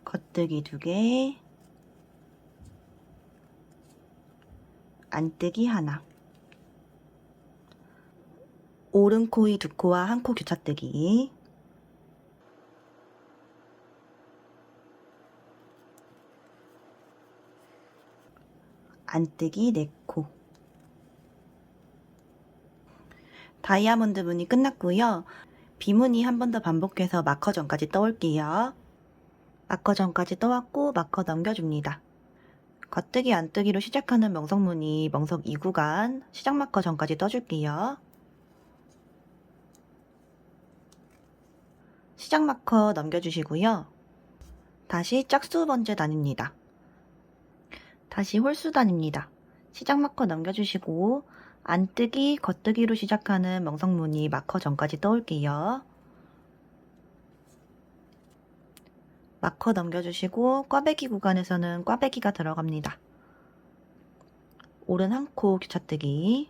겉뜨기 2개, 안뜨기 하나, 오른 코이 2코와 1코 교차뜨기, 안뜨기 4코. 다이아몬드 무늬 끝났고요. 비무늬 한 번 더 반복해서 마커 전까지 떠올게요. 마커 전까지 떠왔고 마커 넘겨줍니다. 겉뜨기, 안뜨기로 시작하는 멍석무늬 멍석 2구간 시작 마커 전까지 떠줄게요. 시작 마커 넘겨주시고요. 다시 짝수 번째 단입니다. 다시 홀수 단입니다. 시작 마커 넘겨주시고 안뜨기, 겉뜨기로 시작하는 멍석무늬 마커 전까지 떠올게요. 마커 넘겨주시고 꽈배기 구간에서는 꽈배기가 들어갑니다. 오른 한 코 교차뜨기,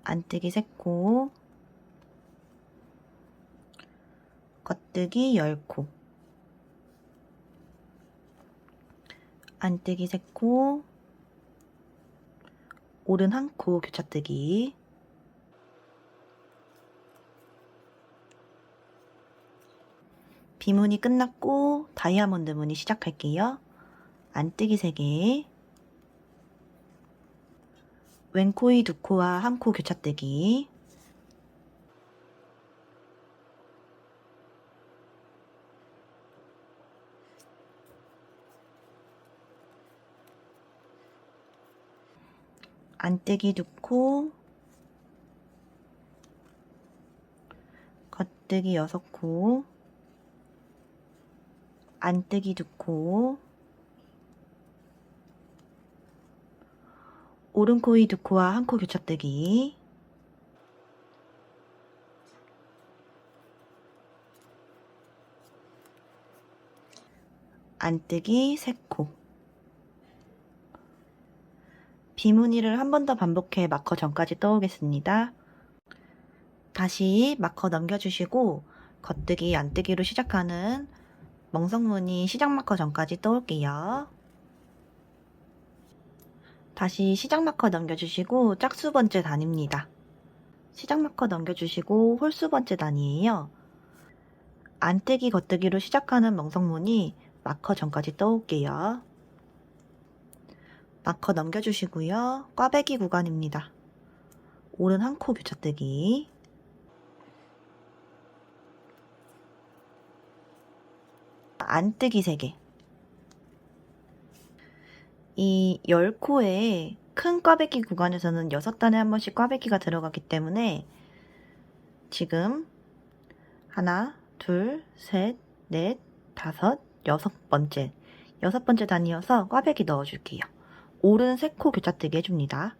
안뜨기 3코, 겉뜨기 10코, 안뜨기 3코, 오른 한 코 교차뜨기, 비무늬 끝났고 다이아몬드 무늬 시작할게요. 안뜨기 3개, 왼 코의 두 코와 한 코 교차뜨기. 안뜨기 두 코, 겉뜨기 6코, 안뜨기 두 코, 오른 코의 두 코와 한 코 교차뜨기. 안뜨기 3코. 비무늬를 한 번 더 반복해 마커 전까지 떠오겠습니다. 다시 마커 넘겨주시고 겉뜨기, 안뜨기로 시작하는 멍석무늬 시작 마커 전까지 떠올게요. 다시 시작 마커 넘겨주시고 짝수 번째 단입니다. 시작 마커 넘겨주시고 홀수 번째 단이에요. 안뜨기, 겉뜨기로 시작하는 멍석무늬 마커 전까지 떠올게요. 마커 넘겨주시고요. 꽈배기 구간입니다. 오른 한 코 교차뜨기. 안뜨기 3개. 이 10코에 큰 꽈배기 구간에서는 6단에 한 번씩 꽈배기가 들어가기 때문에 지금 하나, 둘, 셋, 넷, 다섯, 6번째. 6번째 단이어서 꽈배기 넣어줄게요. 오른 3코 교차뜨기 해줍니다.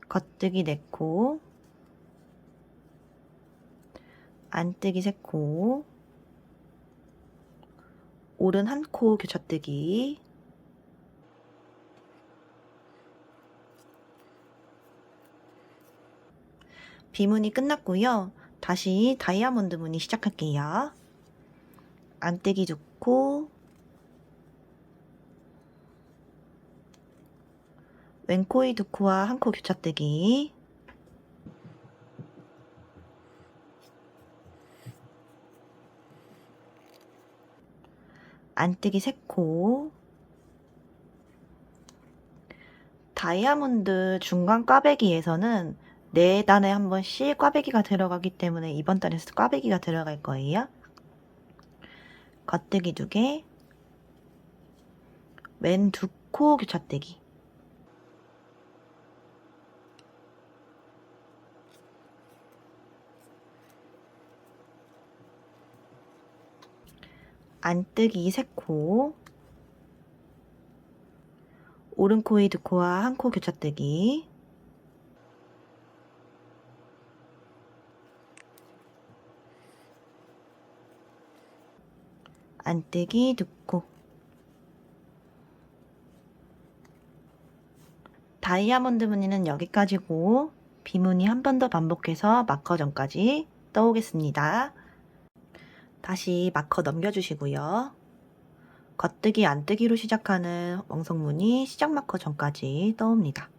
겉뜨기 4코, 안뜨기 3코, 오른 한 코 교차뜨기. 비무늬 끝났고요. 다시 다이아몬드 무늬 시작할게요. 안뜨기 2코, 왼 코의 2코와 한 코 교차뜨기. 안뜨기 3코. 다이아몬드 중간 꽈배기에서는 4단에 한 번씩 꽈배기가 들어가기 때문에 이번 단에서 꽈배기가 들어갈 거예요. 겉뜨기 2개, 왼 2코 교차뜨기. 안뜨기 3코, 오른 코의 2코와 한 코 교차뜨기. 안뜨기 2코. 다이아몬드 무늬는 여기까지고 비무늬 한 번 더 반복해서 마커 전까지 떠오겠습니다. 다시 마커 넘겨주시고요. 겉뜨기, 안뜨기로 시작하는 멍석무늬 시작 마커 전까지 떠옵니다.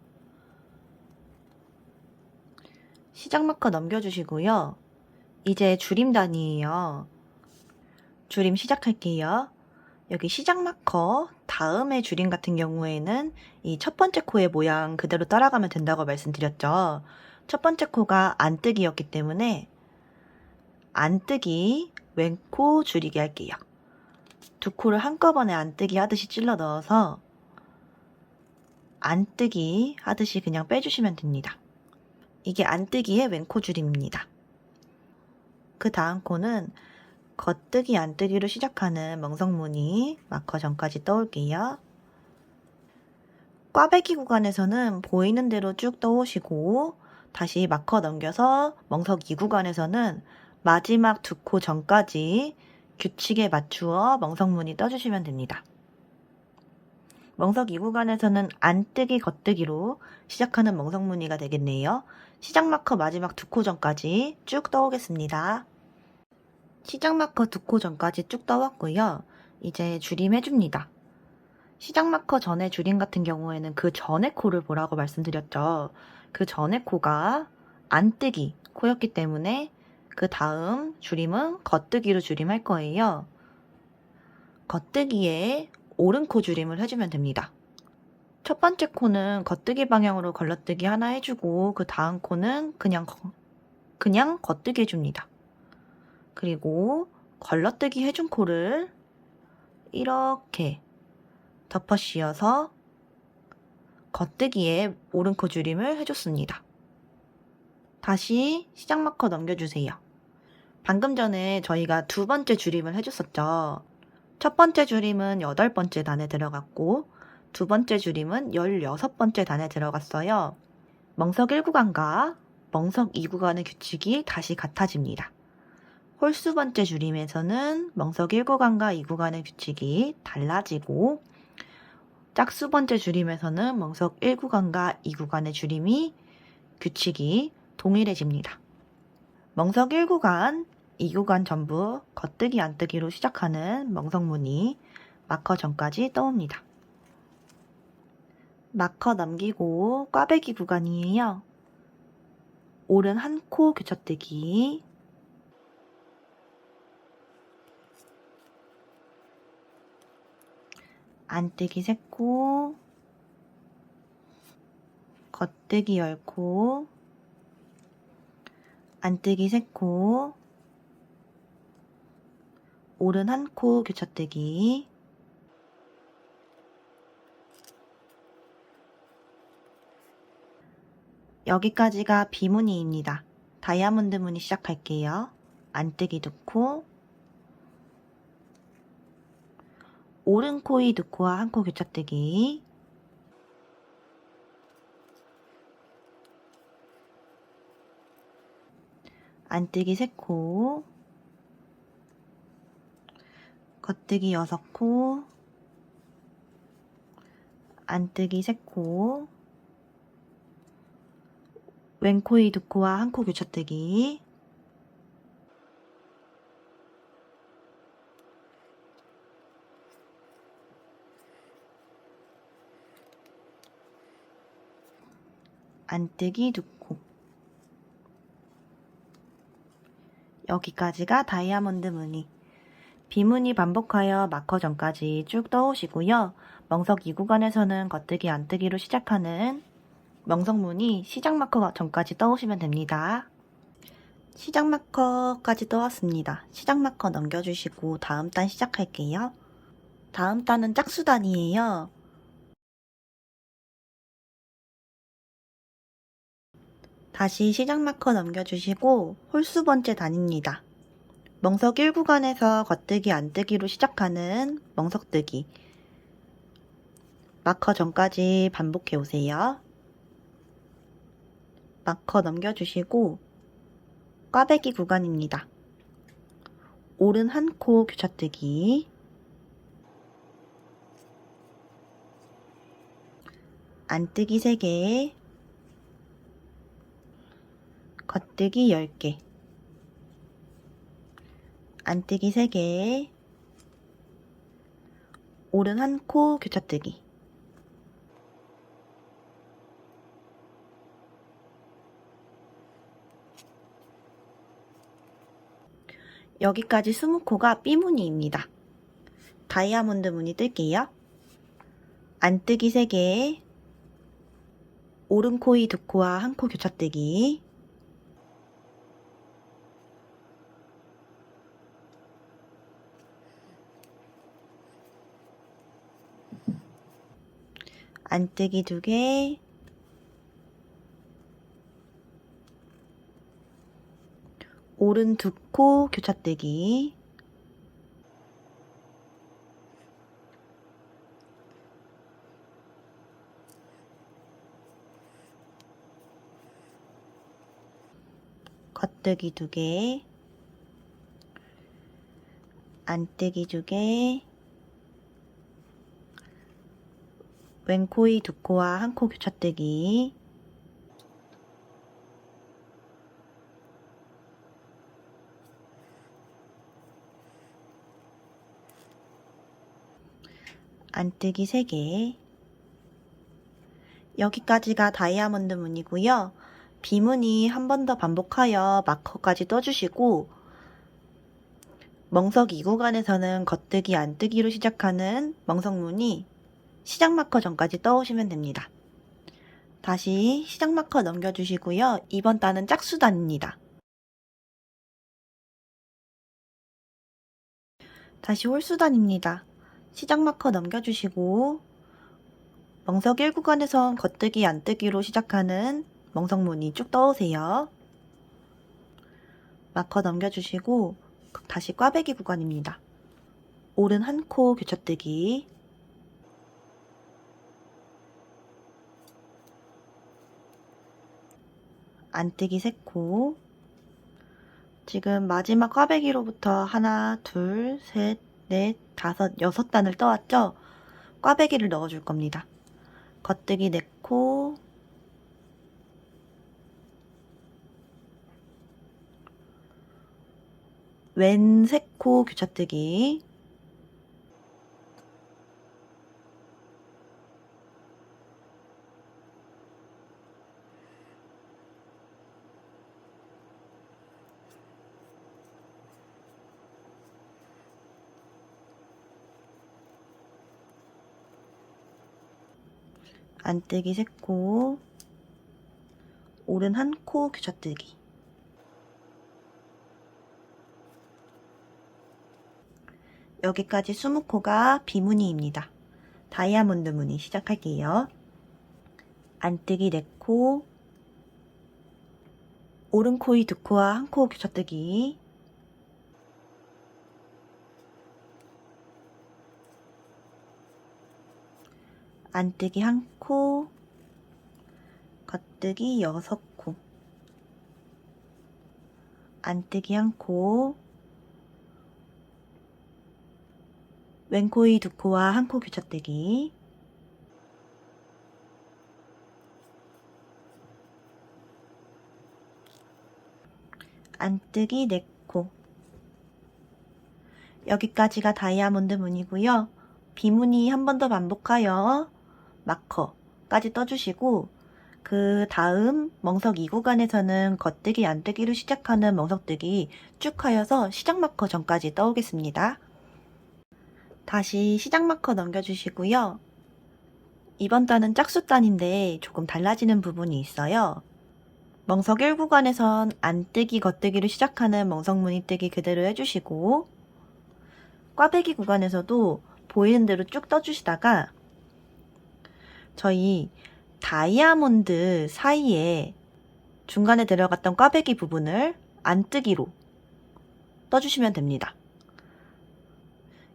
시작 마커 넘겨주시고요. 이제 줄임단이에요. 줄임 시작할게요. 여기 시작 마커 다음에 줄임 같은 경우에는 이 첫 번째 코의 모양 그대로 따라가면 된다고 말씀드렸죠. 첫 번째 코가 안뜨기였기 때문에 안뜨기 왼 코 줄이기 할게요. 2코를 한꺼번에 안뜨기 하듯이 찔러 넣어서 안뜨기 하듯이 그냥 빼주시면 됩니다. 이게 안뜨기의 왼 코 줄임입니다. 그 다음 코는 겉뜨기, 안뜨기로 시작하는 멍석무늬 마커 전까지 떠올게요. 꽈배기 구간에서는 보이는 대로 쭉 떠오시고 다시 마커 넘겨서 멍석 2구간에서는 마지막 2코 전까지 규칙에 맞추어 멍석무늬 떠주시면 됩니다. 멍석 2구간에서는 안뜨기, 겉뜨기로 시작하는 멍석무늬가 되겠네요. 시작 마커 마지막 2코 전까지 쭉 떠오겠습니다. 시작 마커 2코 전까지 쭉 떠왔고요. 이제 줄임 해줍니다. 시작 마커 전에 줄임 같은 경우에는 그 전에 코를 보라고 말씀드렸죠. 그 전에 코가 안뜨기 코였기 때문에 그 다음 줄임은 겉뜨기로 줄임할 거예요. 겉뜨기에 오른코 줄임을 해주면 됩니다. 첫 번째 코는 겉뜨기 방향으로 걸러뜨기 하나 해주고 그 다음 코는 그냥 겉뜨기 해줍니다. 그리고 걸러뜨기 해준 코를 이렇게 덮어 씌워서 겉뜨기에 오른코 줄임을 해줬습니다. 다시 시작 마커 넘겨주세요. 방금 전에 저희가 두 번째 줄임을 해줬었죠. 첫 번째 줄임은 8번째 단에 들어갔고 두 번째 줄임은 16번째 단에 들어갔어요. 멍석 1구간과 멍석 2구간의 규칙이 다시 같아집니다. 홀수 번째 줄임에서는 멍석 1구간과 2구간의 규칙이 달라지고 짝수 번째 줄임에서는 멍석 1구간과 2구간의 줄임이 규칙이 동일해집니다. 멍석 1구간, 2구간 전부 겉뜨기 안뜨기로 시작하는 멍석무늬 마커 전까지 떠옵니다. 마커 넘기고 꽈배기 구간이에요. 오른 한 코 교차뜨기, 안뜨기 3코, 겉뜨기 10코, 안뜨기 3코, 오른 한 코 교차뜨기, 여기까지가 비무늬입니다. 다이아몬드 무늬 시작할게요. 안뜨기 2코, 오른 코이 2코와 한 코 교차뜨기, 안뜨기 3코, 겉뜨기 6코, 안뜨기 3코, 왼코이 2코와 한 코 교차뜨기, 안뜨기 2코. 여기까지가 다이아몬드 무늬. 비무늬 반복하여 마커 전까지 쭉 떠오시고요. 멍석 2구간에서는 겉뜨기 안뜨기로 시작하는 멍석무늬 시작 마커 전까지 떠오시면 됩니다. 시작 마커까지 떠왔습니다. 시작 마커 넘겨주시고 다음 단 시작할게요. 다음 단은 짝수단이에요. 다시 시작 마커 넘겨주시고 홀수 번째 단입니다. 멍석 1구간에서 겉뜨기 안뜨기로 시작하는 멍석뜨기 마커 전까지 반복해 오세요. 마커 넘겨주시고 꽈배기 구간입니다. 오른 한 코 교차뜨기, 안뜨기 3개, 겉뜨기 10개, 안뜨기 3개, 오른 한 코 교차뜨기, 여기까지 20코가 B무늬입니다. 다이아몬드 무늬 뜰게요. 안뜨기 3개, 오른 코이 2코와 한 코 교차뜨기, 안뜨기 2개, 오른 2코 교차뜨기, 겉뜨기 2개, 안뜨기 2개, 왼코이 2코와 한 코 교차뜨기, 안뜨기 3개. 여기까지가 다이아몬드 무늬고요. 비무늬 한 번 더 반복하여 마커까지 떠주시고 멍석 2구간에서는 겉뜨기, 안뜨기로 시작하는 멍석무늬 시작 마커 전까지 떠오시면 됩니다. 다시 시작 마커 넘겨주시고요. 이번 단은 짝수단입니다. 다시 홀수단입니다. 시작 마커 넘겨주시고 멍석 1구간에선 겉뜨기, 안뜨기로 시작하는 멍석무늬 쭉 떠오세요. 마커 넘겨주시고 다시 꽈배기 구간입니다. 오른 한 코 교차뜨기, 안뜨기 3코. 지금 마지막 꽈배기로부터 하나, 둘, 셋, 넷, 다섯, 6단을 떠왔죠? 꽈배기를 넣어줄 겁니다. 겉뜨기 4코, 왼 3코 교차뜨기, 안뜨기 3코, 오른 한 코 교차뜨기. 여기까지 20코가 비무늬입니다. 다이아몬드 무늬 시작할게요. 안뜨기 4코, 오른 코이 2코와 1코 교차뜨기, 안뜨기 1코, 겉뜨기 6코, 안뜨기 1코, 왼코이 2코와 1코 교차뜨기, 안뜨기 4코. 여기까지가 다이아몬드 무늬고요. 비무늬 한 번 더 반복하여 마커까지 떠주시고 그 다음 멍석 2구간에서는 겉뜨기, 안뜨기로 시작하는 멍석뜨기 쭉 하여서 시작 마커 전까지 떠오겠습니다. 다시 시작 마커 넘겨주시고요. 이번 단은 짝수단인데 조금 달라지는 부분이 있어요. 멍석 1구간에선 안뜨기, 겉뜨기로 시작하는 멍석 무늬뜨기 그대로 해주시고 꽈배기 구간에서도 보이는 대로 쭉 떠주시다가 저희 다이아몬드 사이에 중간에 들어갔던 꽈배기 부분을 안뜨기로 떠주시면 됩니다.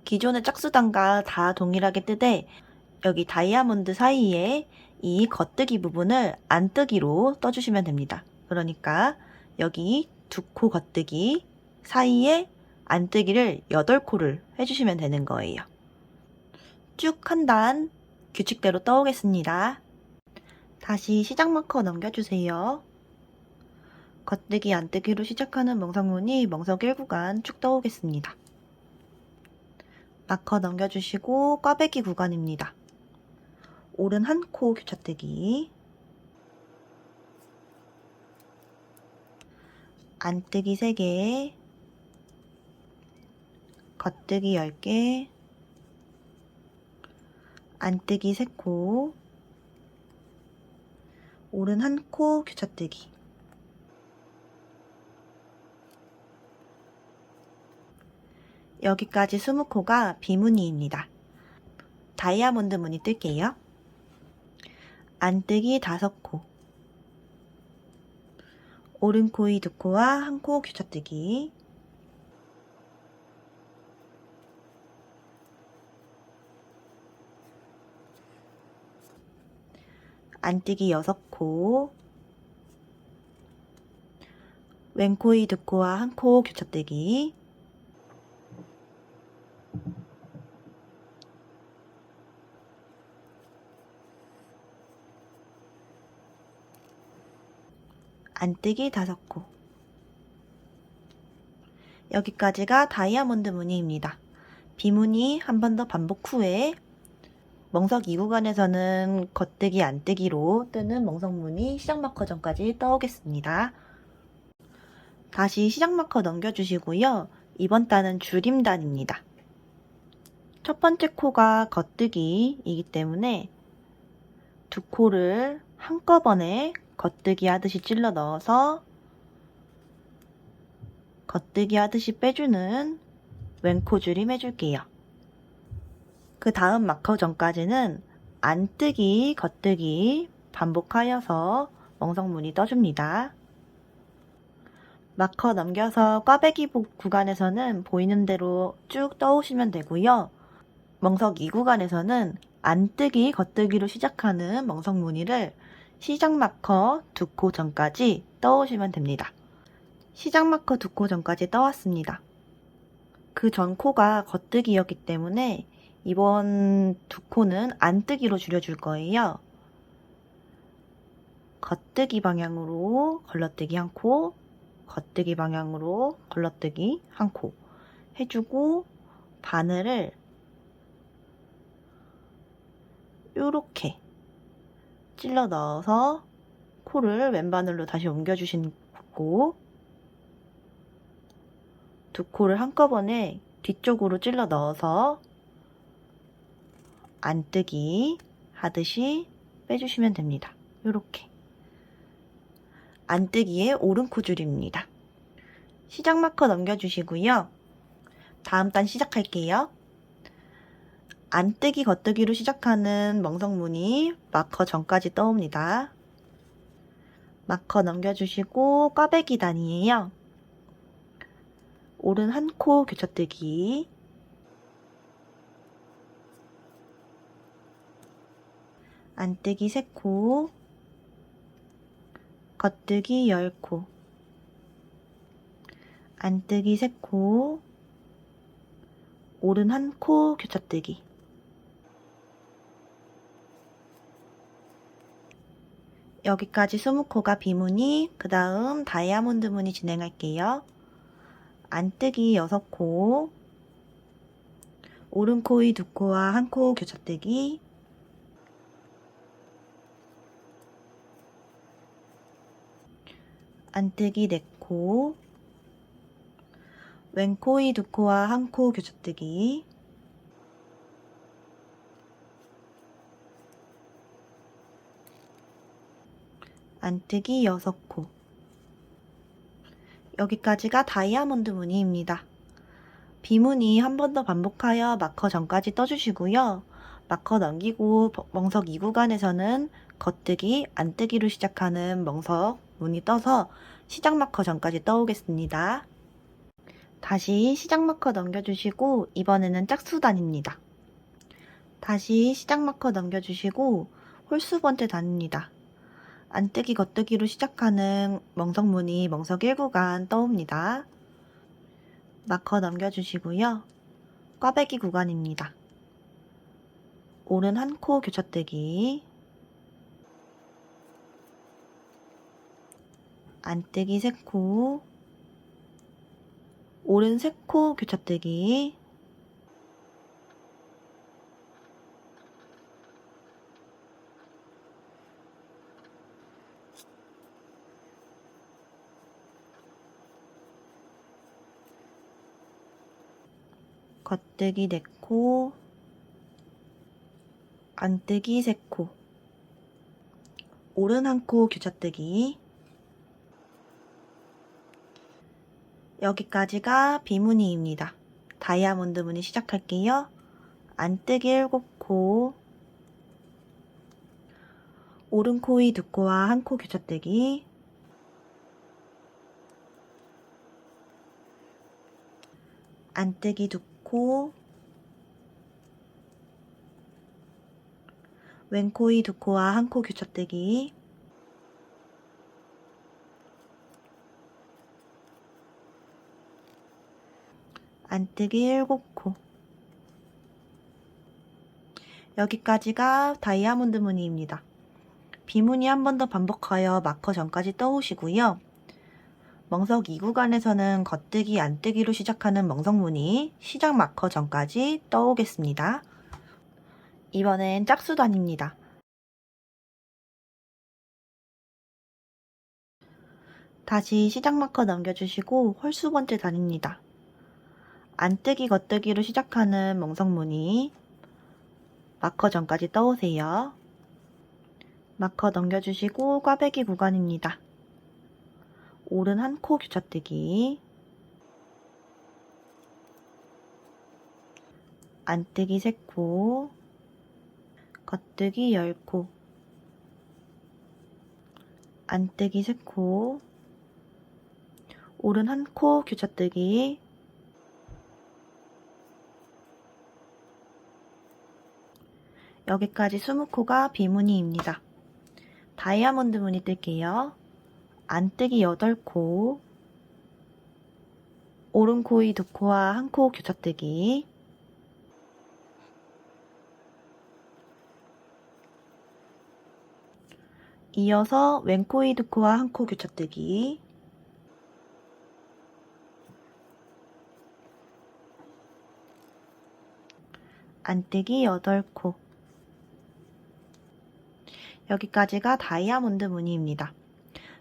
기존의 짝수단과 다 동일하게 뜨되 여기 다이아몬드 사이에 이 겉뜨기 부분을 안뜨기로 떠주시면 됩니다. 그러니까 여기 2코 겉뜨기 사이에 안뜨기를 8코를 해주시면 되는 거예요. 쭉 한 단 규칙대로 떠오겠습니다. 다시 시작 마커 넘겨주세요. 겉뜨기, 안뜨기로 시작하는 멍석무늬 멍석 1구간 쭉 떠오겠습니다. 마커 넘겨주시고 꽈배기 구간입니다. 오른 한 코 교차뜨기, 안뜨기 3개, 겉뜨기 10개, 안뜨기 3코, 오른 한 코 교차뜨기. 여기까지 20코가 비무늬입니다. 다이아몬드 무늬 뜰게요. 안뜨기 5코, 오른 코이 2코와 1코 교차뜨기, 안뜨기 6코, 왼코이 2코와 1코 교차뜨기, 안뜨기 5코. 여기까지가 다이아몬드 무늬입니다. 비무늬 한 번 더 반복 후에 멍석 2구간에서는 겉뜨기, 안뜨기로 뜨는 멍석무늬 시작 마커 전까지 떠오겠습니다. 다시 시작 마커 넘겨주시고요. 이번 단은 줄임단입니다. 첫 번째 코가 겉뜨기이기 때문에 두 코를 한꺼번에 겉뜨기 하듯이 찔러 넣어서 겉뜨기 하듯이 빼주는 왼코 줄임 해줄게요. 그 다음 마커 전까지는 안뜨기, 겉뜨기 반복하여서 멍석무늬 떠줍니다. 마커 넘겨서 꽈배기 구간에서는 보이는 대로 쭉 떠오시면 되고요. 멍석 2구간에서는 안뜨기, 겉뜨기로 시작하는 멍석무늬를 시작 마커 2코 전까지 떠오시면 됩니다. 시작 마커 2코 전까지 떠왔습니다. 그 전 코가 겉뜨기였기 때문에 이번 2코는 안뜨기로 줄여줄 거예요. 겉뜨기 방향으로 걸러뜨기 1코, 겉뜨기 방향으로 걸러뜨기 1코 해주고 바늘을 요렇게 찔러 넣어서 코를 왼바늘로 다시 옮겨주시고 두 코를 한꺼번에 뒤쪽으로 찔러 넣어서 안뜨기 하듯이 빼주시면 됩니다. 요렇게 안뜨기의 오른코 줄입니다. 시작 마커 넘겨주시고요. 다음 단 시작할게요. 안뜨기, 겉뜨기로 시작하는 멍석무늬 마커 전까지 떠옵니다. 마커 넘겨주시고 꽈배기 단이에요. 오른 한 코 교차뜨기, 안뜨기 3코, 겉뜨기 10코, 안뜨기 3코, 오른 한 코 교차뜨기. 여기까지 20코가 비무늬, 그 다음 다이아몬드 무늬 진행할게요. 안뜨기 6코, 오른 코의 2코와 1코 교차뜨기, 안뜨기 4코, 왼 코의 2코와 1코 교차뜨기, 안뜨기 6코. 여기까지가 다이아몬드 무늬입니다. 비무늬 한 번 더 반복하여 마커 전까지 떠주시고요. 마커 넘기고 멍석 2구간에서는 겉뜨기, 안뜨기로 시작하는 멍석 무늬 떠서 시작 마커 전까지 떠오겠습니다. 다시 시작 마커 넘겨주시고 이번에는 짝수단입니다. 다시 시작 마커 넘겨주시고 홀수 번째 단입니다. 안뜨기, 겉뜨기로 시작하는 멍석무늬 멍석 1구간 떠옵니다. 마커 넘겨주시고요. 꽈배기 구간입니다. 오른 한 코 교차뜨기, 안뜨기 3코, 오른 3코 교차뜨기, 겉뜨기 4코, 안뜨기 3코, 오른 한 코 교차뜨기. 여기까지가 비무늬입니다. 다이아몬드 무늬 시작할게요. 안뜨기 7코, 오른 코의 2코와 1코 교차뜨기, 안뜨기 2코, 왼 코의 2코와 1코 교차뜨기, 안뜨기 7코. 여기까지가 다이아몬드 무늬입니다. 비무늬 한 번 더 반복하여 마커 전까지 떠오시고요. 멍석 2구간에서는 겉뜨기, 안뜨기로 시작하는 멍석무늬 시작 마커 전까지 떠오겠습니다. 이번엔 짝수단입니다. 다시 시작 마커 넘겨주시고 홀수번째 단입니다. 안뜨기 겉뜨기로 시작하는 멍석무늬 마커 전까지 떠오세요. 마커 넘겨주시고 꽈배기 구간입니다. 오른 한 코 교차뜨기, 안뜨기 3코, 겉뜨기 10코, 안뜨기 3코, 오른 한 코 교차뜨기, 여기까지 20코가 비무늬입니다. 다이아몬드 무늬 뜰게요. 안뜨기 8코, 오른 코이 2코와 1코 교차뜨기, 이어서 왼코이 2코와 1코 교차뜨기, 안뜨기 8코, 여기까지가 다이아몬드 무늬입니다.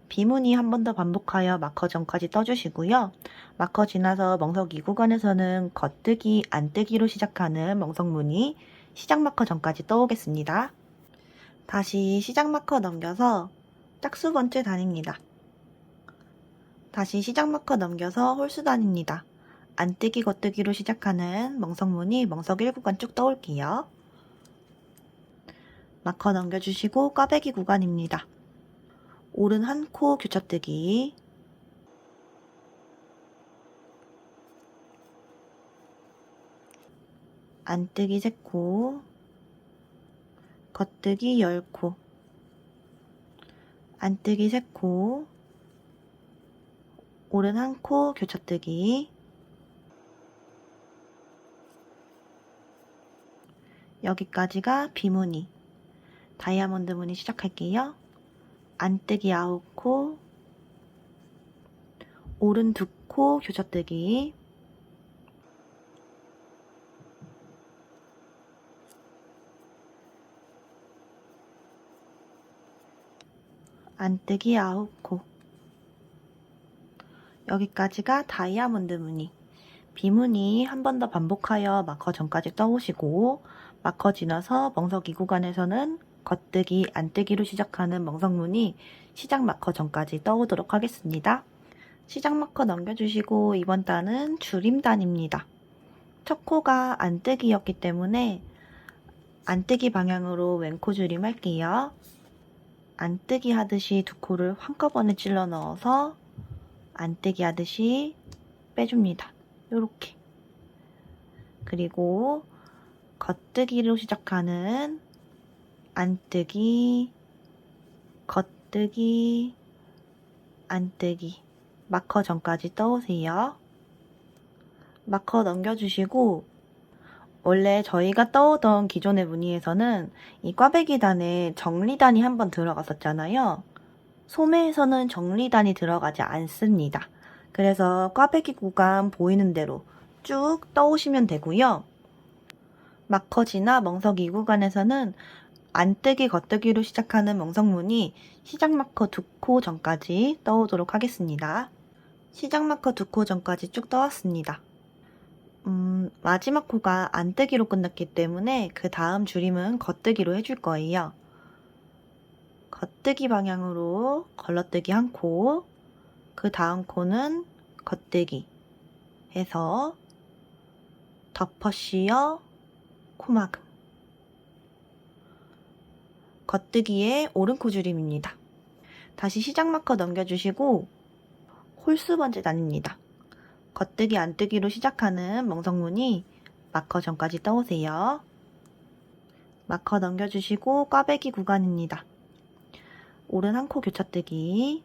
비무늬 한 번 더 반복하여 마커 전까지 떠주시고요. 마커 지나서 멍석 2구간에서는 겉뜨기, 안뜨기로 시작하는 멍석 무늬 시작 마커 전까지 떠오겠습니다. 다시 시작 마커 넘겨서 짝수 번째 단입니다. 다시 시작 마커 넘겨서 홀수 단입니다. 안뜨기, 겉뜨기로 시작하는 멍석 무늬 멍석 1구간 쭉 떠올게요. 마커 넘겨주시고 꽈배기 구간입니다. 오른 한 코 교차뜨기, 안뜨기 3코, 겉뜨기 10코, 안뜨기 3코, 오른 한 코 교차뜨기, 여기까지가 비무늬. 다이아몬드 무늬 시작할게요. 안뜨기 9코, 오른 2코 교차뜨기, 안뜨기 9코. 여기까지가 다이아몬드 무늬. 비무늬 한 번 더 반복하여 마커 전까지 떠오시고 마커 지나서 멍석 2구간에서는 겉뜨기, 안뜨기로 시작하는 멍석 무늬 시작 마커 전까지 떠오도록 하겠습니다. 시작 마커 넘겨주시고 이번 단은 줄임단입니다. 첫 코가 안뜨기였기 때문에 안뜨기 방향으로 왼코 줄임 할게요. 안뜨기 하듯이 2코를 한꺼번에 찔러 넣어서 안뜨기 하듯이 빼줍니다. 요렇게. 그리고 겉뜨기로 시작하는 안뜨기, 겉뜨기, 안뜨기 마커 전까지 떠오세요. 마커 넘겨주시고 원래 저희가 떠오던 기존의 무늬에서는 이 꽈배기 단에 정리단이 한번 들어갔었잖아요. 소매에서는 정리단이 들어가지 않습니다. 그래서 꽈배기 구간 보이는 대로 쭉 떠오시면 되고요. 마커 지나 멍석 2구간에서는 안뜨기, 겉뜨기로 시작하는 멍석무늬 시작 마커 2코 전까지 떠오도록 하겠습니다. 시작 마커 2코 전까지 쭉 떠왔습니다. 마지막 코가 안뜨기로 끝났기 때문에 그 다음 줄임은 겉뜨기로 해줄 거예요. 겉뜨기 방향으로 걸러뜨기 1코, 그 다음 코는 겉뜨기 해서 덮어 씌어 코막음. 겉뜨기의 오른코 줄임입니다. 다시 시작 마커 넘겨주시고 홀수 번째 단입니다. 겉뜨기, 안뜨기로 시작하는 멍석무늬 마커 전까지 떠오세요. 마커 넘겨주시고 꽈배기 구간입니다. 오른 한 코 교차뜨기,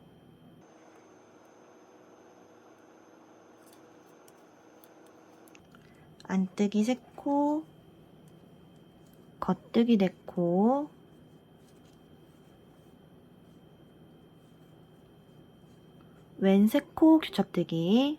안뜨기 3코, 겉뜨기 4코, 왼 3코 교차뜨기,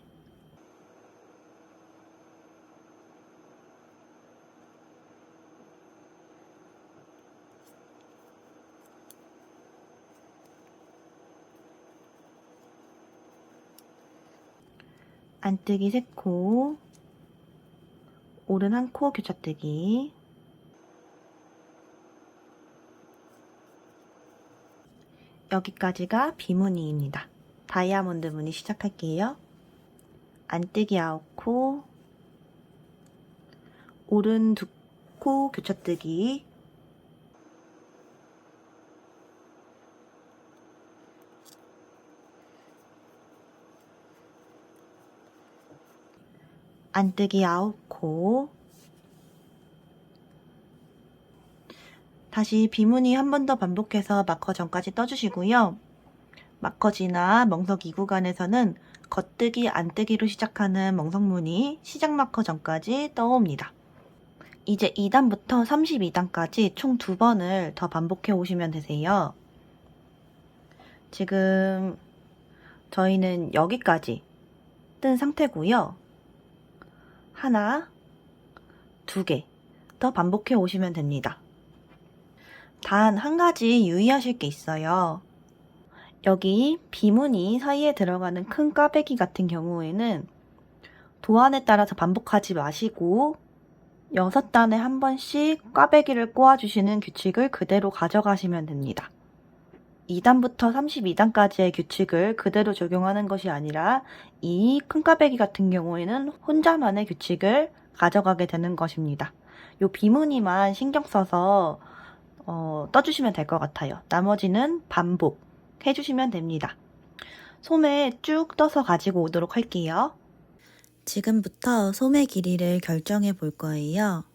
안뜨기 3코, 오른 1코 교차뜨기, 여기까지가 비무늬입니다. 다이아몬드 무늬 시작할게요. 안뜨기 9코, 오른 2코 교차뜨기, 안뜨기 9코, 다시 비무늬 한 번 더 반복해서 마커 전까지 떠주시고요. 마커지나 멍석 2구간에서는 겉뜨기, 안뜨기로 시작하는 멍석무늬 시작 마커 전까지 떠옵니다. 이제 2단부터 32단까지 총 2번을 더 반복해 오시면 되세요. 지금 저희는 여기까지 뜬 상태고요. 하나, 2개 더 반복해 오시면 됩니다. 단 한 가지 유의하실 게 있어요. 여기 비무늬 사이에 들어가는 큰 꽈배기 같은 경우에는 도안에 따라서 반복하지 마시고 6단에 한 번씩 꽈배기를 꼬아주시는 규칙을 그대로 가져가시면 됩니다. 2단부터 32단까지의 규칙을 그대로 적용하는 것이 아니라 이 큰 꽈배기 같은 경우에는 혼자만의 규칙을 가져가게 되는 것입니다. 요 비무늬만 신경 써서 떠주시면 될 것 같아요. 나머지는 반복 해주시면 됩니다. 소매 쭉 떠서 가지고 오도록 할게요. 지금부터 소매 길이를 결정해 볼 거예요.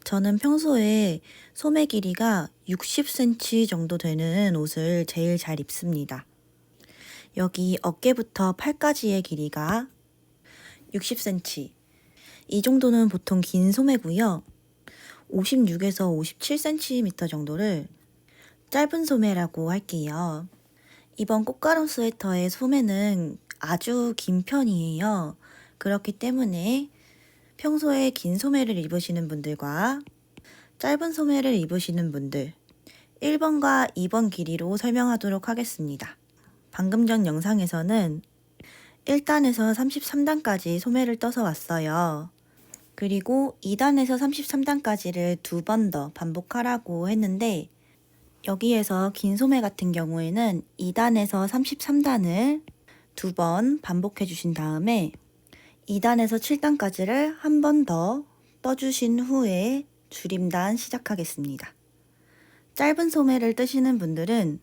저는 평소에 소매 길이가 60cm 정도 되는 옷을 제일 잘 입습니다. 여기 어깨부터 팔까지의 길이가 60cm. 이 정도는 보통 긴 소매고요. 56에서 57cm 정도를 짧은 소매라고 할게요. 이번 꽃가름 스웨터의 소매는 아주 긴 편이에요. 그렇기 때문에 평소에 긴 소매를 입으시는 분들과 짧은 소매를 입으시는 분들 1번과 2번 길이로 설명하도록 하겠습니다. 방금 전 영상에서는 1단에서 33단까지 소매를 떠서 왔어요. 그리고 2단에서 33단까지를 2번 더 반복하라고 했는데 여기에서 긴 소매 같은 경우에는 2단에서 33단을 2번 반복해 주신 다음에 2단에서 7단까지를 한 번 더 떠주신 후에 줄임단 시작하겠습니다. 짧은 소매를 뜨시는 분들은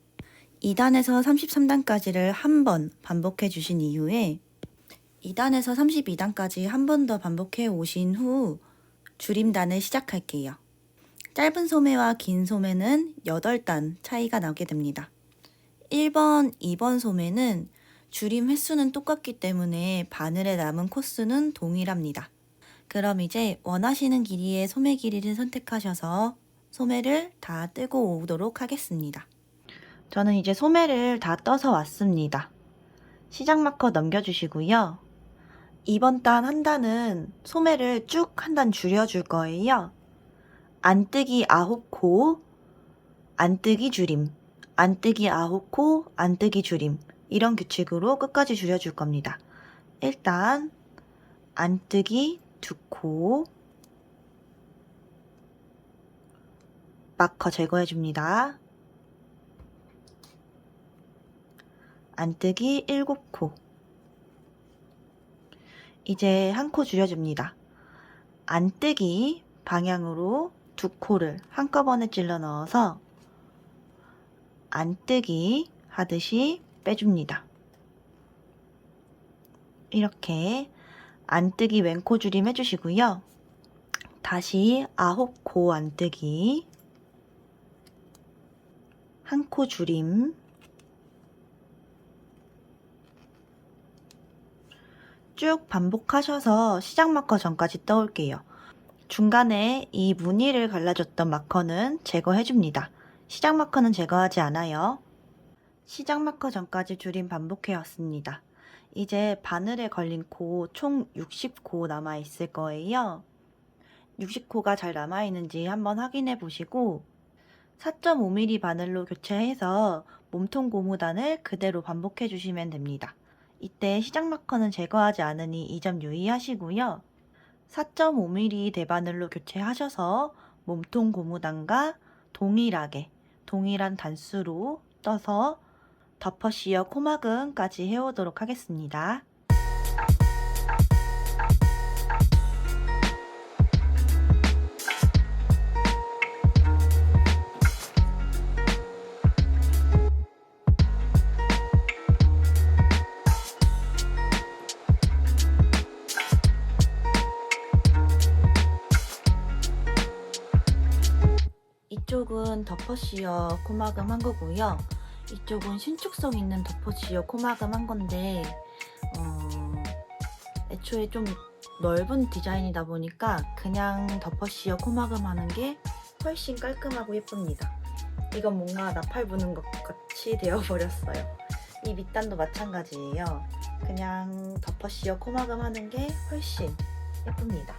2단에서 33단까지를 한 번 반복해 주신 이후에 2단에서 32단까지 한 번 더 반복해 오신 후 줄임단을 시작할게요. 짧은 소매와 긴 소매는 8단 차이가 나게 됩니다. 1번, 2번 소매는 줄임 횟수는 똑같기 때문에 바늘에 남은 코스는 동일합니다. 그럼 이제 원하시는 길이의 소매 길이를 선택하셔서 소매를 다 뜨고 오도록 하겠습니다. 저는 이제 소매를 다 떠서 왔습니다. 시작 마커 넘겨주시고요. 이번 단 한 단은 소매를 쭉 한 단 줄여줄 거예요. 안뜨기 9코, 안뜨기 줄임, 안뜨기 9코, 안뜨기 줄임 이런 규칙으로 끝까지 줄여줄 겁니다. 일단 안뜨기 2코 마커 제거해줍니다. 안뜨기 7코 이제 1코 줄여줍니다. 안뜨기 방향으로 2코를 한꺼번에 찔러 넣어서 안뜨기 하듯이 빼줍니다. 이렇게 안뜨기 왼코 줄임 해주시고요. 다시 9코 안뜨기 1코 줄임 쭉 반복하셔서 시작 마커 전까지 떠올게요. 중간에 이 무늬를 갈라줬던 마커는 제거해줍니다. 시작 마커는 제거하지 않아요. 시작 마커 전까지 줄임 반복해 왔습니다. 이제 바늘에 걸린 코 총 60코 남아있을 거예요. 60코가 잘 남아있는지 한번 확인해 보시고 4.5mm 바늘로 교체해서 몸통 고무단을 그대로 반복해 주시면 됩니다. 이때 시작 마커는 제거하지 않으니 이 점 유의하시고요. 4.5mm 대바늘로 교체하셔서 몸통 고무단과 동일한 단수로 떠서 덮어 씌어 코막음까지 해오도록 하겠습니다. 이쪽은 덮어씌어 코막음 한 거고요. 이쪽은 신축성 있는 덮어씌어 코막음 한 건데 애초에 좀 넓은 디자인이다 보니까 그냥 덮어씌어 코막음 하는 게 훨씬 깔끔하고 예쁩니다. 이건 뭔가 나팔 부는 것 같이 되어버렸어요. 이 밑단도 마찬가지예요. 그냥 덮어씌어 코막음 하는 게 훨씬 예쁩니다.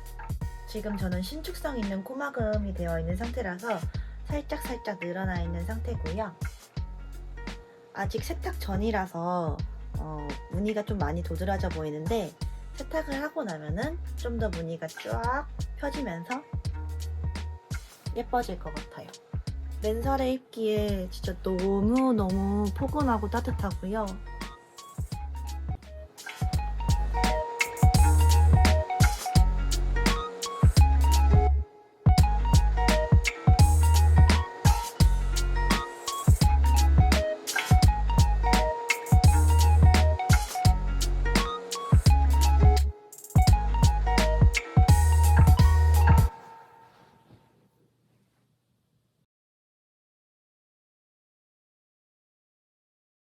지금 저는 신축성 있는 코막음이 되어 있는 상태라서 살짝 늘어나 있는 상태고요. 아직 세탁 전이라서 무늬가 좀 많이 도드라져 보이는데 세탁을 하고 나면은 좀 더 무늬가 쫙 펴지면서 예뻐질 것 같아요. 맨살에 입기에 진짜 너무 포근하고 따뜻하고요.